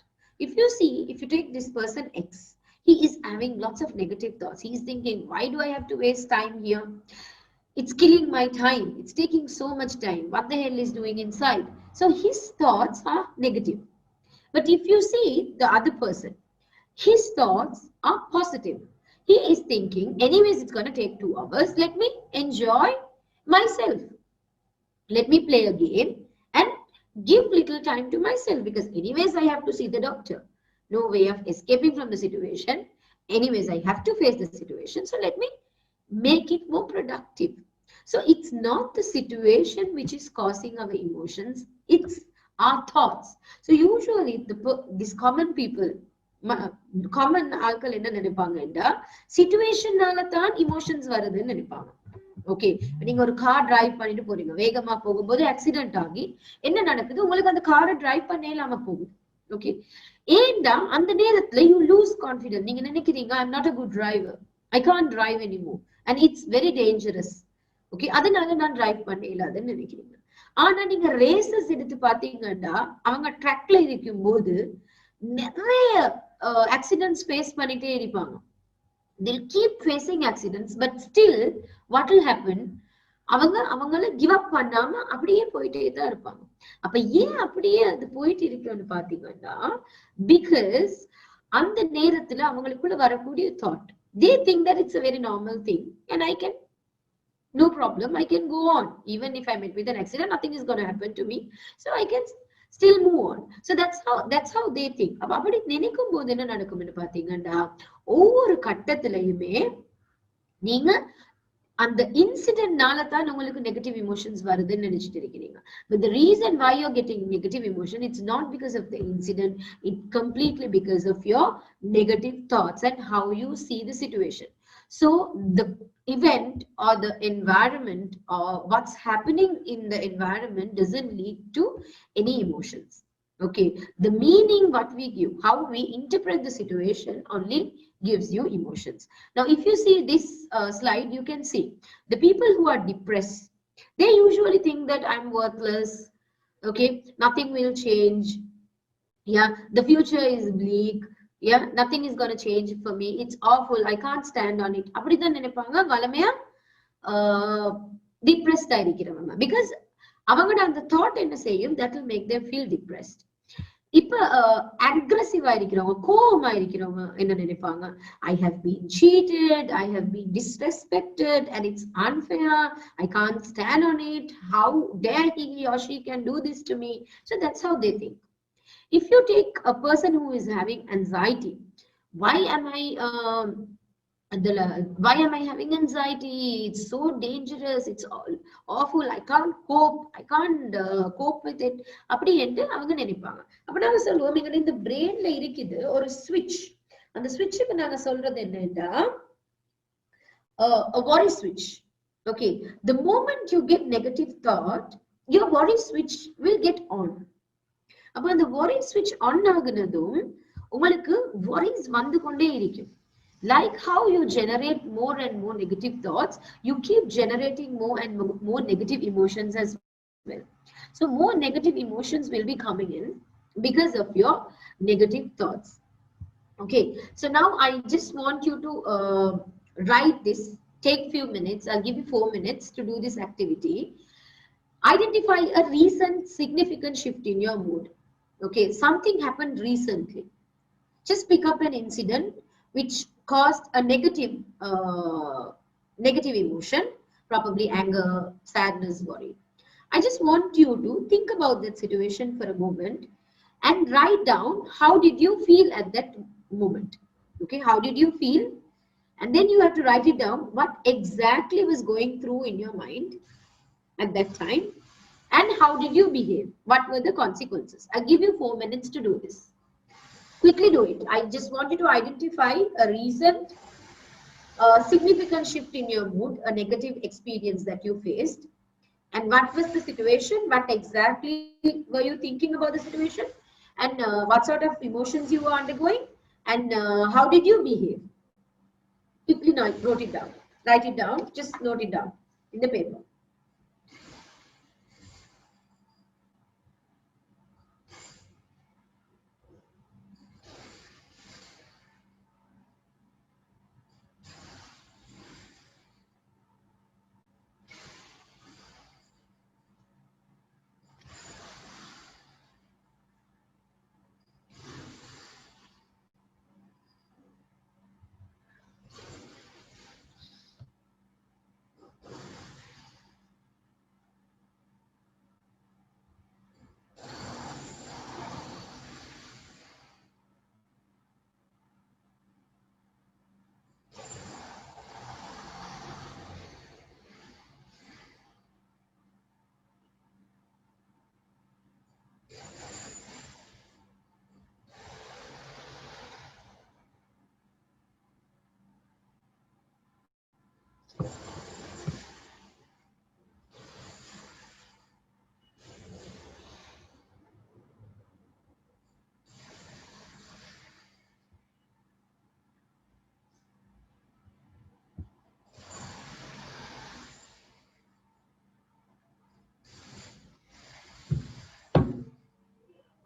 If you see, if you take this person X, he is having lots of negative thoughts. He is thinking, why do I have to waste time here? It's killing my time. It's taking so much time. What the hell is doing inside? So his thoughts are negative. But if you see the other person, his thoughts are positive. He is thinking, anyways, it's going to take 2 hours. Let me enjoy myself. Let me play a game and give little time to myself, because anyways, I have to see the doctor. No way of escaping from the situation. Anyways, I have to face the situation. So let me make it more productive. So it's not the situation which is causing our emotions. It's our thoughts. So usually these common people, common ஆட்கள் என்ன நினைப்பாங்கன்னா, சிச்சுவேஷனால தான் emotions வருதுன்னு நினைப்பாங்க. Okay, நீங்க ஒரு car drive பண்ணிட்டு போறீங்க, வேகமா போகும்போது ஆக்சிடென்ட் ஆகி என்ன நடக்குது, உங்களுக்கு அந்த காரை டிரைவ் பண்ண இல்லாம போகுது. ஓகே, ஏண்டா அந்த நேரத்துல யூ லூஸ் கான்பிடன்ஸ். நீங்க நினைக்கிறீங்க, I am not a good driver, I can't drive anymore and it's very dangerous. Okay, அதனால நான் டிரைவ் பண்ண இல்லாதுன்னு நினைக்கிறீங்க. ஆனா நீங்க ரேசஸ் எடுத்து பாத்தீங்கன்னா, அவங்க ட்ராக்ல இருக்கும் போது நிறைய ஆக்சிடென்ட்ஸ் ஃபேஸ் பண்ணிட்டே இருப்பாங்க. they'll keep facing accidents, but still what will happen, அவங்கள கிவ் அப் பண்ணாம அப்படியே போயிட்டே தான் இருப்பாங்க. அப்ப ஏன் அப்படியே அது போயிட்டு இருக்குன்னு பாத்தீங்கன்னா, பிகாஸ் அந்த நேரத்துல அவங்களுக்குள்ள வரக்கூடிய thought, they think that it's a very normal thing and I can, no problem, I can go on. Even if I met with an accident, nothing is going to happen to me. So I can still move on. So that's how they think. அப்ப அப்படி நினைக்கும் போது என்ன நடக்கும்னு பாத்தீங்கன்னா, ஒவ்வொரு கட்டத்திலயுமே நீங்க அந்த இன்சிடென்ட்னால தான் உங்களுக்கு நெகட்டிவ் இமோஷன்ஸ் வருதுன்னு நினைச்சிட்டு இருக்கீங்க. But the reason why you're getting negative emotion, it's not because of the incident, it's completely because of your negative thoughts and how you see the situation. So the event or the environment or what's happening in the environment doesn't lead to any emotions. Okay, the meaning what we give, how we interpret the situation only gives you emotions. Now if you see this slide, you can see the people who are depressed, they usually think that I'm worthless. Okay, nothing will change. Yeah, the future is bleak. Yeah, nothing is going to change for me, it's awful, I can't stand on it. அப்படிதான் நினைப்பாங்க வளமையா depressed ஆയിരിக்கிறவங்க. Because அவங்களோட அந்த thought என்ன செய்யும், that will make them feel depressed. இப்ப அக்ரெசிவா இருக்கிறவங்க, கோவமா இருக்கிறவங்க என்ன நினைப்பாங்க, I have been cheated, I have been disrespected and it's unfair, I can't stand on it, how dare he or she can do this to me. So that's how they think. If you take a person who is having anxiety, why am I having anxiety? It's so dangerous, it's awful, I can't cope with it. அப்படி என்று அவங்க நினைப்பாங்க. அப்ப நாங்க சொல்லுவோம், நீங்க இந்த பிரெயின்ல இருக்குது ஒரு ஸ்விட்ச். அந்த ஸ்விட்சுக்கு நாங்க சொல்றது என்னன்னா, a worry switch. Okay, the moment you get negative thought, your worry switch will get on. அப்ப அந்த worry switch on ஆகுனதும் உங்களுக்கு worries வந்து கொண்டே இருக்கும். Like how you generate more and more negative thoughts, you keep generating more and more negative emotions as well. So more negative emotions will be coming in because of your negative thoughts. Okay, so now I just want you to write this. Take few minutes, I'll give you 4 minutes to do this activity. Identify a recent significant shift in your mood. Okay, something happened recently. Just pick up an incident which caused a negative emotion, probably anger, sadness, worry. I just want you to think about that situation for a moment and write down how did you feel at that moment. Okay, how did you feel? And then you have to write it down what exactly was going through in your mind at that time, and how did you behave? What were the consequences? I'll give you 4 minutes to do this. Quickly do it. I just want you to identify a recent significant shift in your mood, a negative experience that you faced, and what was the situation, what exactly were you thinking about the situation, and what sort of emotions you were undergoing, and how did you behave. Quickly note it down, write it down, just note it down in the paper.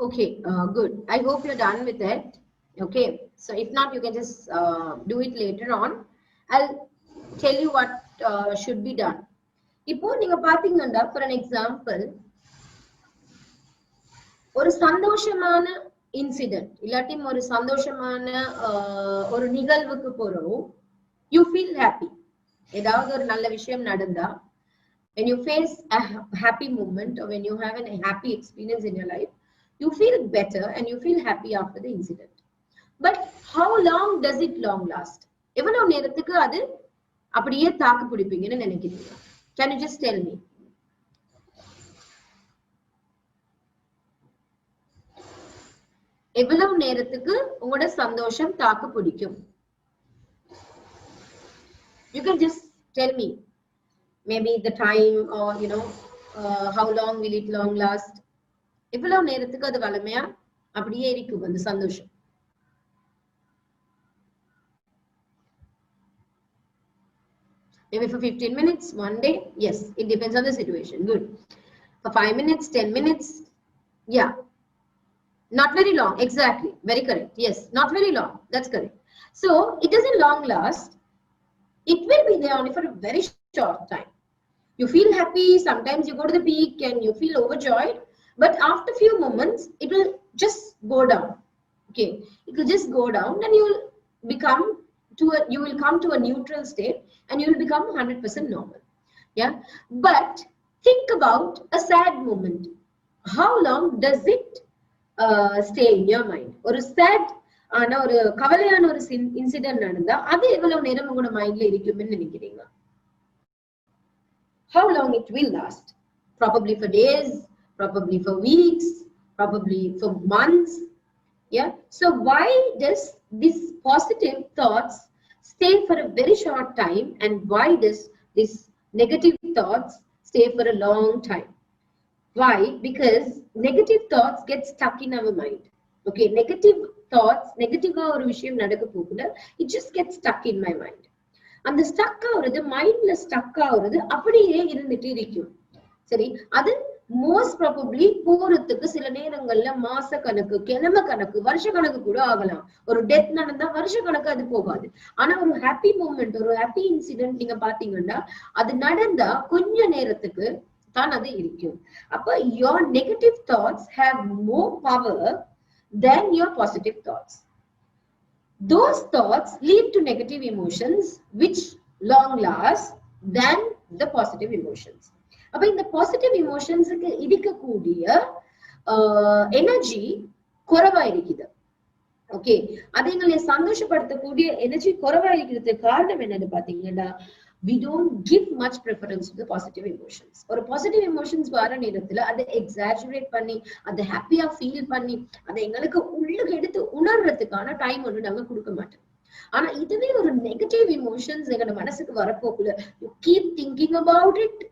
Okay, good. I hope you're done with it. Okay, so if not, you can just do it later on. I'll tell you what should be done. இப்போ நீங்க பாத்தீங்கன்னா for an example, ஒரு சந்தோஷமான incident இல்லாட்டி ஒரு சந்தோஷமான ஒரு நிகழ்வுக்கு போறோம், you feel happy. ஏதாவது ஒரு நல்ல விஷயம் நடந்தா, when you face a happy moment or when you have a happy experience in your life, you feel better and you feel happy after the incident. But how long does it long last? எவ்வளவு நேரத்துக்கு அது அப்படியே தாக்கு பிடிப்பீங்கன்னு நினைக்கிறீங்க? Can you just tell me? எவ்வளவு நேரத்துக்கு உங்களோட சந்தோஷம் தாக்கு பிடிக்கும்? You can just tell me. Maybe the time, or how long will it long last? எவ்வளவு நேரத்துக்கு அது வளமையா அப்படியே இருக்கும் அந்த சந்தோஷம்? Maybe for 15 minutes, one day. Yes, it depends on the situation. Good. For 5 minutes, 10 minutes. Yeah. Not very long. Exactly. Very correct. Yes. Not very long. That's correct. So it doesn't long last. It will be there only for a very short time. You feel happy. Sometimes you go to the peak and you feel overjoyed. But after a few moments, it will just go down. Okay. It will just go down and you will come to a neutral state and you will become 100% normal. Yeah. But think about a sad moment. How long does it stay in your mind? ஒரு sad ஆனா ஒரு கவலையான ஒரு incident நடந்தா அது எவ்வளவு நேரம் உங்களோட மைண்ட்ல இருக்கும்னு நினைக்கிறீங்க? How long it will last? Probably for days, probably for weeks, probably for months. Yeah. So why does these positive thoughts stay for a very short time, and why does this negative thoughts stay for a long time? Why? Because negative thoughts get stuck in our mind. Okay, negative thoughts, negative ஒரு விஷயம் நடக்க போகுது, it just gets stuck in my mind. அந்த stuck ஆகுறது, மைண்ட்ல stuck ஆகுறது அப்படியே இருந்துட்டு இருக்கும். சரி, அது மோஸ்ட் ப்ராபப்ளி போறதுக்கு சில நேரங்கள்ல மாச கணக்கு, கிழமை கணக்கு, வருஷ கணக்கு கூட ஆகலாம். ஒரு டெத் நடந்தா வருஷ கணக்கு அது போகாது. ஆனா ஒரு ஹாப்பி மூமெண்ட், ஒரு ஹாப்பி இன்சிடென்ட் நீங்க பாத்தீங்கன்னா அது நடந்தா கொஞ்ச நேரத்துக்கு தான் அது இருக்கும். அப்ப your negative thoughts have more power than your positive thoughts. Those thoughts lead to negative emotions which long last than the positive emotions. அப்ப இந்த பாசிட்டிவ் இமோஷன்ஸுக்கு இருக்கக்கூடிய எனர்ஜி குறைவா இருக்குது. ஓகே, அது எங்களை சந்தோஷப்படுத்தக்கூடிய எனர்ஜி குறைவாயிருக்கிறதுக்கு காரணம் என்னன்னு பாத்தீங்கன்னா, we don't give much preference to the positive emotions. ஒரு பாசிட்டிவ் எமோஷன்ஸ் வர நேரத்துல அதை எக்ஸாஜுரேட் பண்ணி அதை ஹாப்பியா ஃபீல் பண்ணி அதை எங்களுக்கு உள்ளுக்கு எடுத்து உணர்றதுக்கான டைம் ஒன்று நாங்க கொடுக்க மாட்டோம். ஆனா இதுவே ஒரு நெகட்டிவ் எமோஷன்ஸ் எங்களோட மனசுக்கு வரப்போக்குள்ள, you keep thinking about it.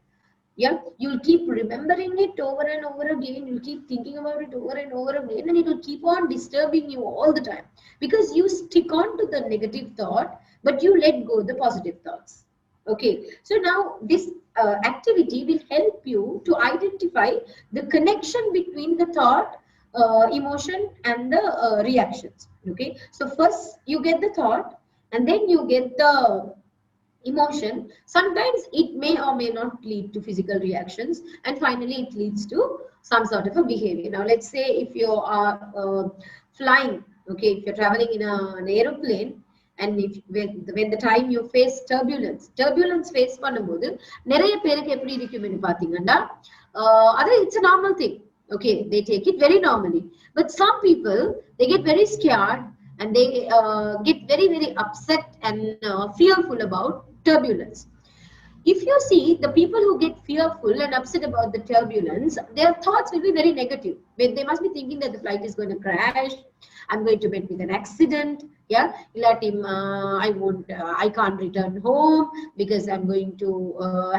Yeah, you'll keep remembering it over and over again. You'll keep thinking about it over and over again, and it will keep on disturbing you all the time because you stick on to the negative thought, but you let go the positive thoughts. Okay, so now this activity will help you to identify the connection between the thought, emotion, and the reactions. Okay, so first you get the thought, and then you get the emotion. Sometimes it may or may not lead to physical reactions, and finally it leads to some sort of a behavior. Now let's say if you are flying, okay, if you're traveling in an aeroplane, and if when the time you face turbulence face பண்ணும்போது நிறைய பேருக்கு எப்படி இருக்கும்னு பாத்தீங்கன்னா, அது it's a normal thing. Okay, they take it very normally, but some people, they get very scared, and they get very very upset and fearful about turbulence. If you see the people who get fearful and upset about the turbulence, their thoughts will be very negative. They must be thinking that the flight is going to crash, I'm going to meet with an accident, yeah, I won't, I can't return home because I'm going to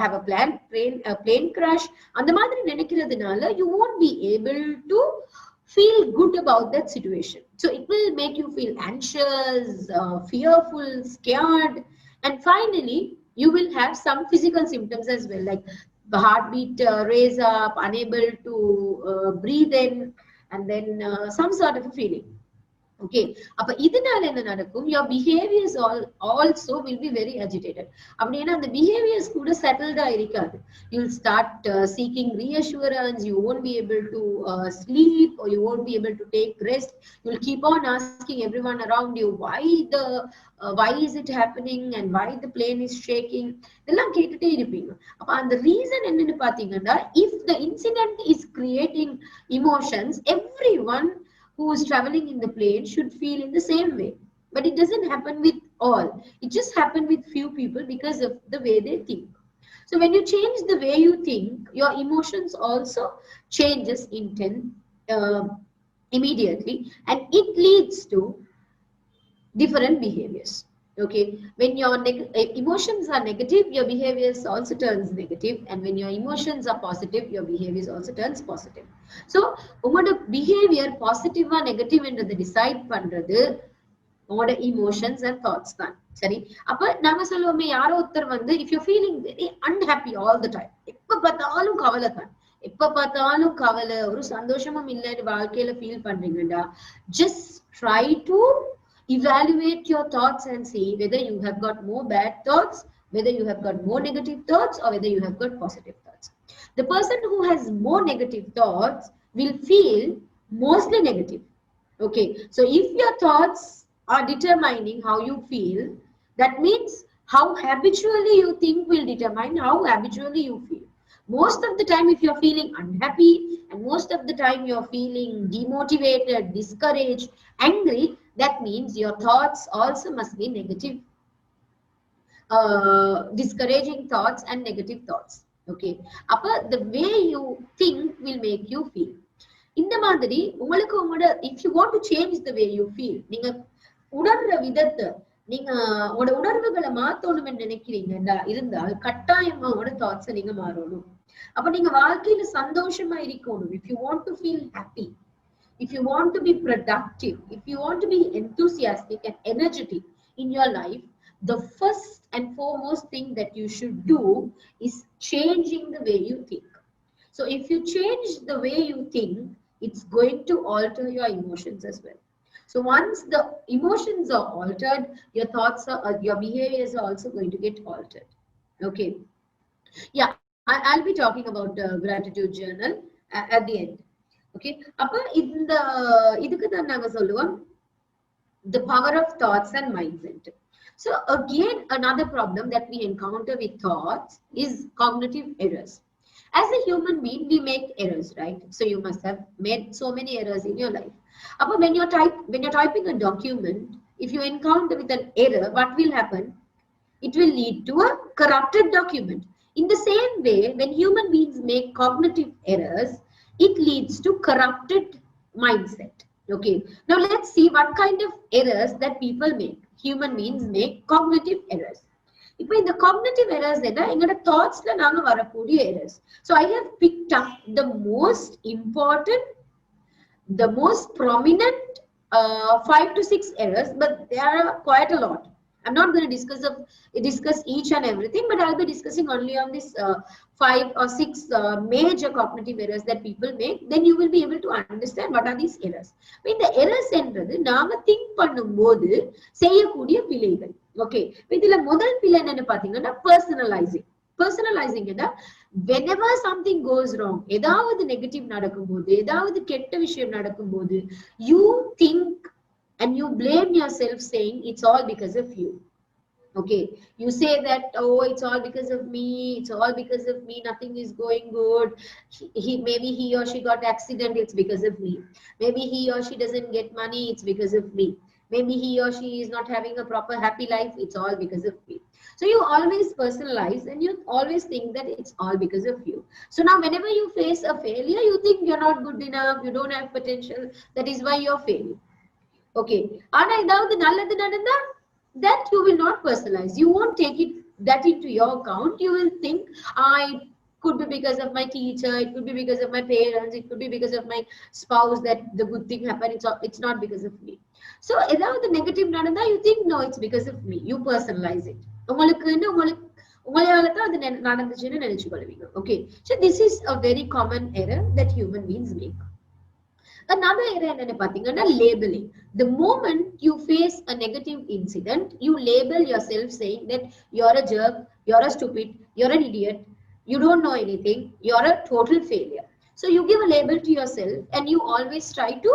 have a plane crash. And the மாதிரி நினைக்கிறதுனால you won't be able to feel good about that situation. So it will make you feel anxious, fearful, scared, and finally you will have some physical symptoms as well, like the heartbeat raise up, unable to breathe in, and then some sort of a feeling. Okay, அப்ப இதனால என்ன நடக்கும், your behaviors also will be very agitated. அப்படின்னா அந்த behaviors கூட settled இருக்காது. You'll start seeking reassurance, you won't be able to sleep, or you won't be able to take rest. You'll keep on asking everyone around you why is it happening and why the plane is shaking. இதெல்லாம் கேட்டுட்டே இருப்பீங்க. அப்ப அந்த reason என்னன்னு பாத்தீங்கன்னா, if the incident is creating emotions, everyone who is traveling in the plane should feel in the same way. But it doesn't happen with all. It just happens with few people because of the way they think. So when you change the way you think, your emotions also changes uh, immediately, and it leads to different behaviors. Okay, when your emotions are negative, your behaviors also turns negative, and when your emotions are positive, your behaviors also turns positive. So உங்களோட behavior positive or negative என்றதை decide பண்றது உங்களோட emotions and thoughts தான். சரி, அப்ப நாங்க சொல்லுவோமே, யாரோ ஒருத்தர் வந்து if you're feeling very unhappy all the time, எப்ப பார்த்தாலும் கவலை தான், எப்ப பார்த்தாலும் கவலை, ஒரு சந்தோஷமும் இல்லைன்னு வாழ்க்கையில feel பண்றீங்கடா, just try to evaluate your thoughts and see whether you have got more bad thoughts, whether you have got more negative thoughts, or whether you have got positive thoughts. The person who has more negative thoughts will feel mostly negative. Okay, so if your thoughts are determining how you feel, that means how habitually you think will determine how habitually you feel. Most of the time, if you're feeling unhappy, and most of the time you're feeling demotivated, discouraged, angry, that means your thoughts also must be negative, discouraging thoughts and negative thoughts. Okay, அப்ப the way you think will make you feel. இந்த மாதிரி உங்களுக்கு உங்களோட if you want to change the way you feel, நீங்க உணர்ற விதத்தை, நீங்க உங்களோட உணர்வுகளை மாத்தணும்னு நினைக்கிறீங்க இருந்தால் கட்டாயமா உங்களோட தாட்ஸை நீங்க மாறணும். அப்ப நீங்க வாழ்க்கையில சந்தோஷமா இருக்கணும். If you want to feel happy, if you want to be productive, if you want to be enthusiastic and energetic in your life, the first and foremost thing that you should do is changing the way you think. So if you change the way you think, it's going to alter your emotions as well. So once the emotions are altered, your thoughts are, your behaviors are also going to get altered. Okay. Yeah, I'll be talking about gratitude journal at the end. Okay. அப்ப இதுக்கு தான் நாங்க சொல்லுவோம் the power of thoughts and mindset. So again, another problem that we encounter with thoughts is cognitive errors. As a human being, we make errors, right? So you must have made so many errors in your life. But when you're typing a document, if you encounter with an error, what will happen? It will lead to a corrupted document. In the same way, when human beings make cognitive errors, it leads to corrupted mindset. Okay. Now let's see what kind of errors that people make. Human beings make cognitive errors. இப்போ இந்த cognitive errors என்ன எங்களோட தாட்ஸ்ல நாங்க வரக்கூடிய errors. So I have picked up the most important, the most prominent 5 to 6 errors, but there are quite a lot. I'm not going to discuss each and everything, but I'll be discussing only on this 5 or 6 major cognitive errors that people make. Then you will be able to understand what are these errors. இந்த errors என்றது நாம think பண்ணும்போது செய்யக்கூடிய பிழைகள். Okay, இதுல முதல் பிழை என்னன்னு பாத்தீங்கன்னா பர்சனலைசிங். பர்சனலைசிங் whenever something goes wrong, ஏதாவது நெகட்டிவ் நடக்கும்போது, ஏதாவது கெட்ட விஷயம் நடக்கும்போது, you think and you blame yourself saying it's all because of you. Okay, you say that, oh, it's all because of me, it's all because of me, nothing is going good. Maybe he or she got accident, it's because of me. Maybe he or she doesn't get money, it's because of me. Maybe he or she is not having a proper happy life, it's all because of me. So you always personalize and you always think that it's all because of you. So now whenever you face a failure, you think you're not good enough, you don't have potential, that is why you're failing. Okay, ஆனா ஏதாவது நல்லது நடந்தா, that you will not personalize. You won't take that into your account. You will think, it could be because of my teacher, it could be because of my parents, it could be because of my spouse that the good thing happened. It's not because of me. So ஏதாவது negative நடந்தா, you think no, it's because of me. You personalize it. உங்களால தான் அது நடந்துச்சுன்னு நினைச்சுக்கொள்வீங்க. Okay, so this is a very common error that human beings make. Another area என்னன்னு பாத்தீங்கன்னா labeling. The moment you face a negative incident, you label yourself saying that you're a jerk, you're a stupid, you're an idiot, you don't know anything, you're a total failure. So you give a label to yourself and you always try to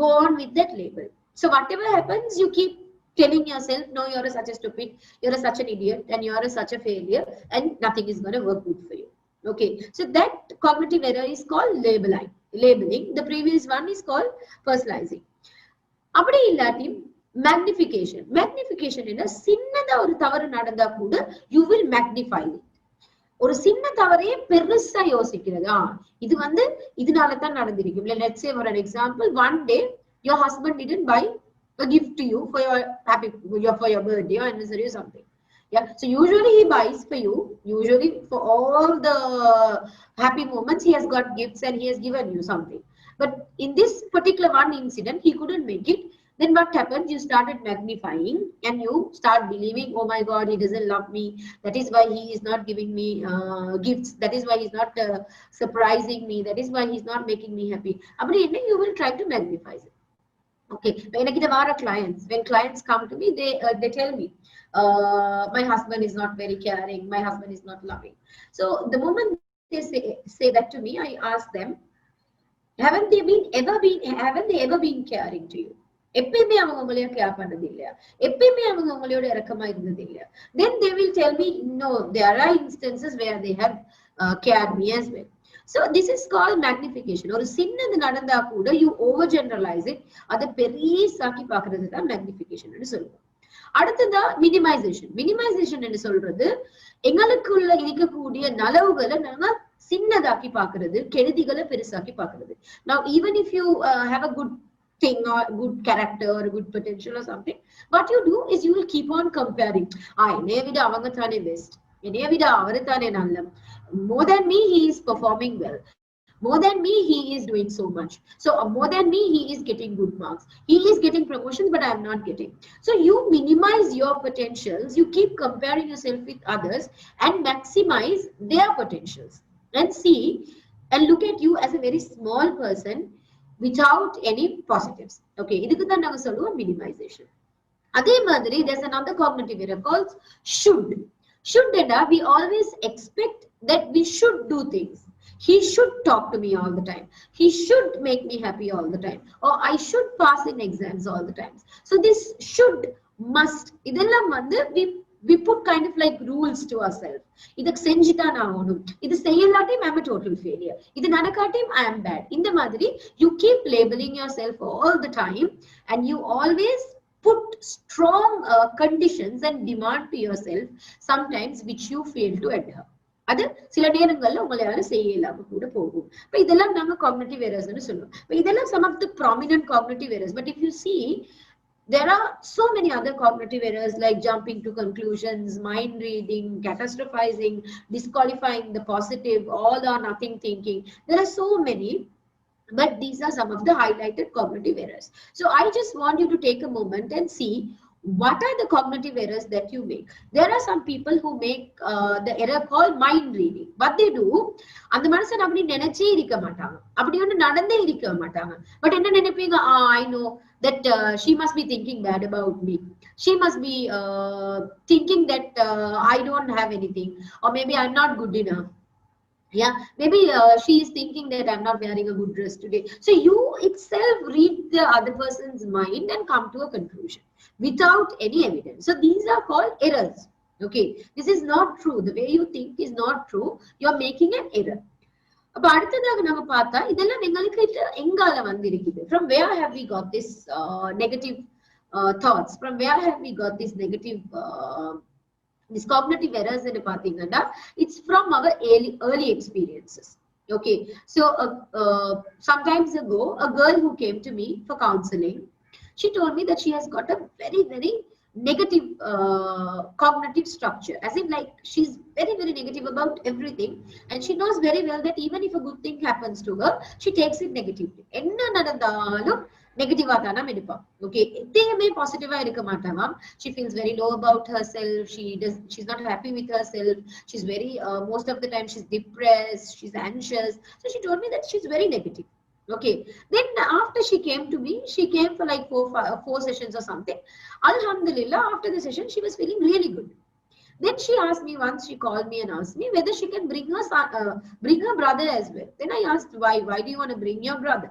go on with that label. So whatever happens, you keep telling yourself, no, you're such a stupid, you're such an idiot, and you're such a failure, and nothing is going to work good for you. Okay, so that cognitive error is called labeling. The previous one is called personalizing. அப்படி இல்லாட்டி magnification என்ன, சின்னதா ஒரு தவறு நடந்தா கூட you will magnify it. ஒரு சின்ன தவறையே பெருசா யோசிக்கிறது. இது இதனால தான் நடந்திருக்கும். Let's say for an example, one day your husband didn't buy a gift to you for your birthday or anniversary or something. Yeah, so usually he buys for you. Usually for all the happy moments, he has got gifts and he has given you something. But in this particular one incident, he couldn't make it. Then what happens? You started magnifying and you start believing, oh my God, he doesn't love me. That is why he is not giving me gifts. That is why he's not surprising me. That is why he's not making me happy. You will try to magnify it. Okay, when clients come to me, they tell me, my husband is not very caring, my husband is not loving. So the moment they say that to me, I ask them, haven't they ever been caring to you? எப்பயுமே அவங்க உங்களைய care பண்ணது இல்லையா? எப்பயுமே அவங்க உங்களோட இரக்கமா இருந்தது இல்லையா? Then they will tell me, no, there are instances where they have cared me as well. So this is called magnification. ஒரு சின்னது நடந்தா கூட you overgeneralize it. அதை பெரியசாக்கி பார்க்கிறது தான் magnification ன்னு சொல்லுவோம். அடுத்ததா மினிமைசேஷன் என்று சொல்றது, எங்களுக்குள்ள இருக்கக்கூடிய நலவுகளை நாங்க சின்னதாக்கி பார்க்கிறது, கெடுதிகளை பெருசாக்கி பார்க்கிறது. Now even if you have a good thing or good character or a good potential or something, what you do is you will keep on comparing. என்னைய விட அவங்க தானே பெஸ்ட், என்னைய விட அவரு தானே நல்ல, more than me he is performing well, more than me he is doing so much, so more than me he is getting good marks, he is getting promotions but I am not getting. So you minimize your potentials, you keep comparing yourself with others and maximize their potentials and see and look at you as a very small person without any positives. Okay, இதுக்கு தான் நாங்க சொல்லுவோம் minimization. அதே மாதிரி there's another cognitive error called should. We always expect that we should do things. He should talk to me all the time, he should make me happy all the time, or I should pass in exams all the time. So this should, must, இதெல்லாம் we we put kind of like rules to ourselves. Idu senjita na avanum. Idu seiyalaati I am a total failure. Idu nadakaati I am bad. Indha madri you keep labeling yourself all the time, and you always put strong conditions and demand to yourself sometimes which you fail to adhere. அது சில நேரங்கள்ல உங்களால செய்ய இல்லாம கூட போகும். இப்ப இதெல்லாம் நாங்க காக்னிட்டிவ் எரர்ஸ்னு சொல்லுவோம். இப்ப இதெல்லாம் some of the prominent cognitive errors. But if you see, there are so many other cognitive errors like jumping to conclusions, mind reading, catastrophizing, disqualifying the positive, all or nothing thinking. There are so many, but these are some of the highlighted cognitive errors. So I just want you to take a moment and see what are the cognitive errors that you make. There are some people who make the error called mind reading. What they do, அந்த மனுஷன் அப்படி நினைச்சே இருக்க மாட்டாங்க, அப்படி ஒன்று நடந்தே இருக்க மாட்டாங்க. பட் என்ன நினைப்பீங்க, I know that she must be thinking bad about me. She must be thinking that I don't have anything, or maybe I'm not good enough. Yeah, maybe she is thinking that I'm not wearing a good dress today. So you itself read the other person's mind and come to a conclusion without any evidence. So these are called errors. Okay, this is not true. The way you think is not true. You are making an error. அப்ப அடுத்ததாக நம்ம பார்த்தா இதெல்லாம் எங்களுக்கு எங்கால வந்திருக்குது. From where have we got this negative thoughts? From where have we got this negative this cognitive errors in pathinganda? It's from our early experiences. Okay, so sometimes ago, a girl who came to me for counseling, she told me that she has got a very negative cognitive structure, as in like she's very negative about everything, and she knows very well that even if a good thing happens to her, she takes it negatively. Enna nadandhalum negative ஆதானா எடுப்பா. Okay, எதையுமே பாசிட்டிவா இருக்க மாட்டாமா. She feels very low about herself. She's not happy with herself. She's very most of the time she's depressed, she's anxious. So she told me that she's very negative. Okay, then after she came to me, she came for like four sessions or something. Alhamdulillah, after the session she was feeling really good. Then she asked me once, she called me and asked me whether she can bring her brother as well. Then I asked, why do you want to bring your brother?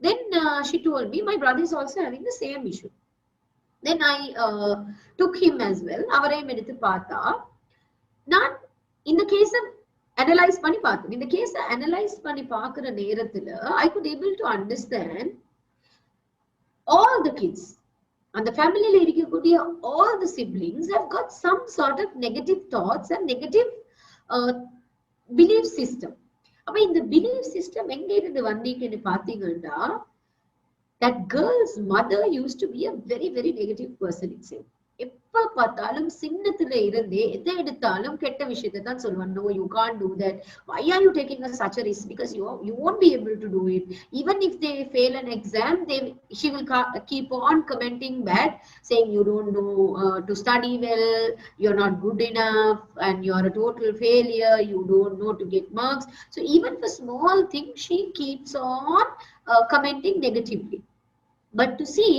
Then she told me, my brother is also having the same issue. Then I took him as well. அவரையும் எடுத்து பார்த்தா, நான் இந்த கேஸ analyse பண்ணி பார்த்தேன். இந்த கேஸ analyse பண்ணி பார்க்கிற நேரத்துல I could able to understand all the kids and the family la irukக்கூடிய all the siblings have got some sort of negative thoughts and negative belief system. அப்ப இந்த belief system எங்க இருந்து வந்தீங்கன்னு பாத்தீங்கன்னா, that girl's mother used to be a very negative person itself. எப்ப பார்த்தாலும் சின்னத்துல இருந்தே எதை எடுத்தாலும் கெட்ட விஷயத்தை தான் சொல்லுவாங்க. No, you can't do that. Why are you taking such a risk? Because you won't be able to do it. Even if they fail an exam, she will keep on commenting bad, saying you don't know to study well, you're not good enough, and you're a total failure, you don't know to get marks. So even for small things, she keeps on commenting negatively. But to see,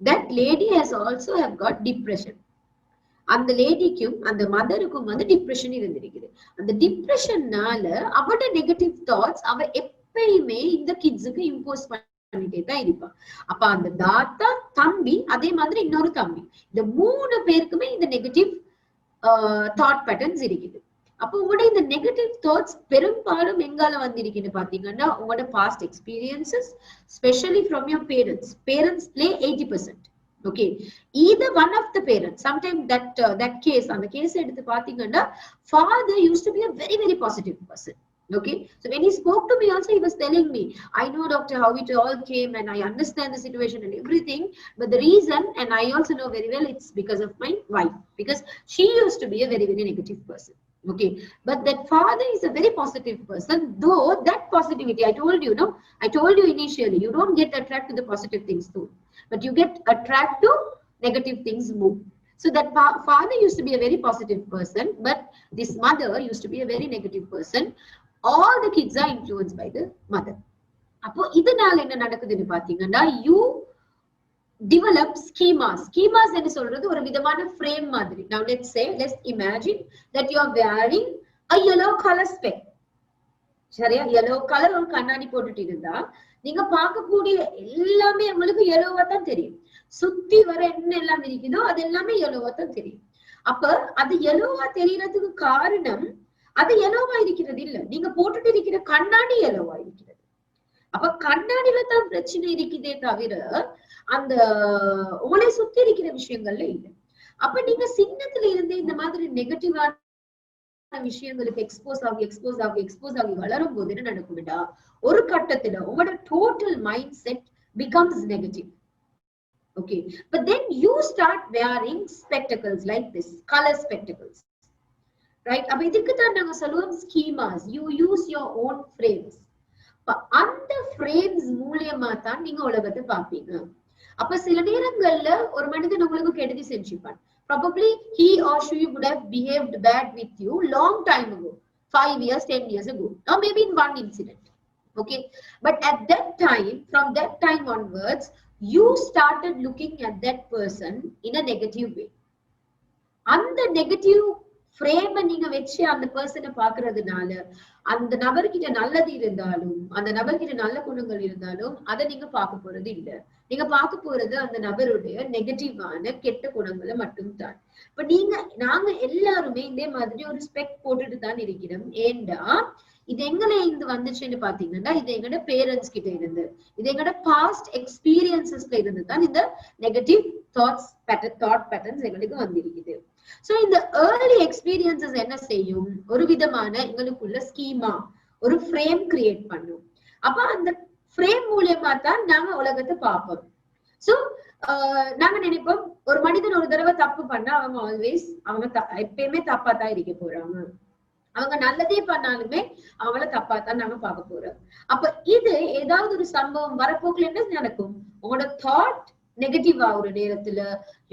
that lady has also have got depression. அந்த லேடிக்கும் அந்த மதருக்கும் வந்து depression இருந்திருக்குது. அந்த டிப்ரெஷன்னால அவட negative thoughts அவ எப்பயுமே இந்த கிட்ஸுக்கு இம்போஸ் பண்ணிட்டே தான் இருப்பா. அப்ப அந்த தாத்தா, தம்பி, அதே மாதிரி இன்னொரு தம்பி, இந்த 3 பேருக்குமே இந்த நெகட்டிவ் தாட் பேட்டர்ன்ஸ் இருக்குது. அப்போ உங்களோட இந்த நெகட்டிவ் தாட்ஸ் பெரும்பாலும் எங்கால வந்திருக்குன்னு பாத்தீங்கன்னா, உங்களோட past experiences, specially from your parents play 80%. Okay, either one of the parents, sometimes that case, on the case எடுத்து பாத்தீங்கன்னா, father used to be a very positive person. Okay, so when he spoke to me also, he was telling me, I know doctor how it all came and I understand the situation and everything, but the reason, and I also know very well, it's because of my wife, because she used to be a very negative person. Okay, but that father is a very positive person, though that positivity, I told you initially, you don't get attracted to the positive things too, but you get attracted to negative things more. So that father used to be a very positive person, but this mother used to be a very negative person. All the kids are influenced by the mother. அப்போ இதனால என்ன நடக்குதுன்னு பாத்தீங்கன்னா, you develop schemas என்று சொல்றது ஒரு விதமான frame மாதிரி. Now let's imagine that you are wearing a yellow color spec. சரியா, yellow color ஒரு கண்ணாடி போட்டுட்டு இருந்தா நீங்க பார்க்கக்கூடிய எல்லாமே உங்களுக்கு yellow-வா தான் தெரியும். சுத்தி வர என்ன எல்லாம் இருக்குதோ அது எல்லாமே yellow-வா தான் தெரியும். அப்ப அது yellow-வா தெரியறதுக்கு காரணம் அது yellow-வா இருக்கிறது இல்ல, நீங்க போட்டுட்டு இருக்கிற கண்ணாடி yellow-வா இருக்கிறது. அப்ப கண்ணாடியில தான் பிரச்சனை இருக்குதே தவிர அந்த உங்களை சுத்தி இருக்கிற விஷயங்கள்ல இல்லை. அப்ப நீங்க சின்னத்துல இருந்து இந்த மாதிரி நெகட்டிவான விஷயங்களுக்கு எக்ஸ்போஸ் ஆகி வளரும் போது என்ன நடக்கும்டா, ஒரு கட்டத்துல உங்களோட total mind set becomes negative. Okay, but then you start wearing spectacles like this, color spectacles, right? அப்ப இதுக்கு தான் நாங்க சொல்லுவோம் schemas. You use your own frames. அந்த frames மூலியமா தான் நீங்க உலகத்தை பாப்பீங்க. அப்ப சில நேரங்கள்ல ஒரு மனிதன் உங்களுக்கு கெடுதி செஞ்சுப்பான். Probably he or she would have behaved bad with you long time ago, 5 years, 10 years ago, or maybe in one incident. Okay, but at that time, from that time onwards, you started looking at that person in a negative way. அந்த negative ஃப்ரேமை நீங்க வச்சு அந்த பர்சனை பாக்குறதுனால அந்த நபர்கிட்ட நல்லது இருந்தாலும் அந்த நபர்கிட்ட நல்ல குணங்கள் இருந்தாலும் அதை நீங்க பார்க்க போறது இல்ல. நீங்க பார்க்க போறது அந்த நபருடைய நெகட்டிவான கெட்ட குணங்களை மட்டும்தான். இப்ப நாங்க எல்லாருமே இதே மாதிரி ஒரு ஸ்பெக்ட் போட்டுட்டு தான் இருக்கிறோம். ஏண்டா இது எங்களை இருந்து வந்துச்சுன்னு பாத்தீங்கன்னா இது எங்களோட பேரண்ட்ஸ் கிட்ட இருந்து, இது எங்களோட பாஸ்ட் எக்ஸ்பீரியன்சஸ்ல இருந்து தான் இந்த நெகட்டிவ் தாட் பேட்டர்ன்ஸ் எங்களுக்கு வந்திருக்குது. சோ இந்த ஏர்லி எக்ஸ்பீரியன்சஸ் என்ன செய்யும், ஒரு விதமான எங்களுக்குள்ள ஸ்கீமா ஒரு ஃப்ரேம் கிரியேட் பண்ணும். அப்ப அந்த ஃப்ரேம் மூலியமா தான் நாங்க உலகத்தை பார்ப்போம். சோ நாங்க நினைப்போம் ஒரு மனிதன் ஒரு தடவை தப்பு பண்ணா அவங்க எப்பயுமே தப்பா தான் இருக்க போறாங்க, அவங்க நல்லதே பண்ணாலுமே அவங்கள தப்பாத்தான் நாங்க பார்க்க போறோம். அப்ப இது ஏதாவது ஒரு சம்பவம் வரப்போக்குல என்ன நடக்கும், உங்களோட தாட் நெகட்டிவ் ஆகுற நேரத்துல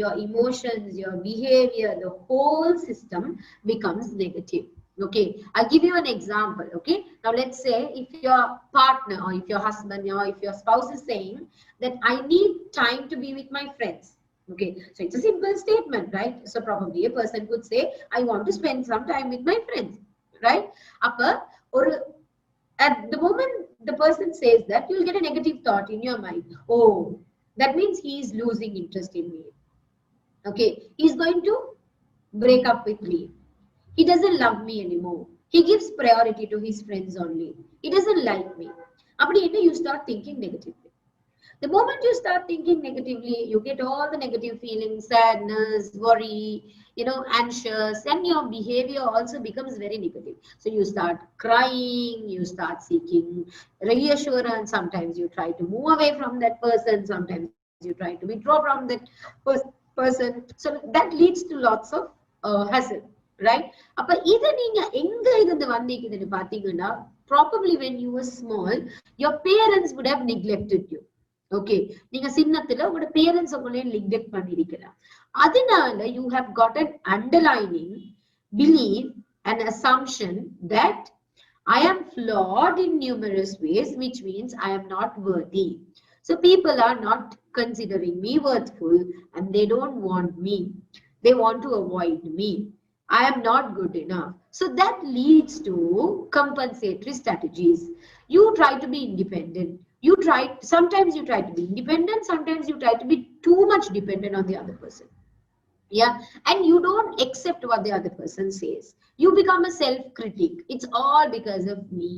your emotions, your behavior, the whole system becomes negative. Okay, I'll give you an example. Okay, now let's say if your partner or if your husband or if your spouse is saying that I need time to be with my friends. Okay, so it's a simple statement, right? So probably a person could say I want to spend some time with my friends, right? At the moment the person says that, you'll get a negative thought in your mind. Oh, that means he is losing interest in me. Okay, he's going to break up with me. He doesn't love me anymore. He gives priority to his friends only. He doesn't like me. Apdi you start thinking negatively. The moment you start thinking negatively, you get all the negative feelings, sadness, worry, anxious, and your behavior also becomes very negative. So you start crying, you start seeking reassurance. Sometimes you try to move away from that person. Sometimes you try to withdraw from that person. So that leads to lots of hassle, right? அப்ப இத நீங்க எங்க இருந்து வந்தீங்கன்னு பாத்தீங்கன்னா, probably when you were small, your parents would have neglected you. Okay, நீங்க சின்னத்துல உங்களோட பேரண்ட்ஸ் உங்களே நெக்லெக்ட் பண்ணிருக்கலாம். அதனால you have got an underlying belief and assumption that I am flawed in numerous ways, which means I am not worthy. So people are not considering me worthful and they don't want me. They want to avoid me. I am not good enough. So that leads to compensatory strategies. You try to be independent. Sometimes you try to be independent, sometimes you try to be too much dependent on the other person. Yeah, and you don't accept what the other person says. You become a self-critic. It's all because of me.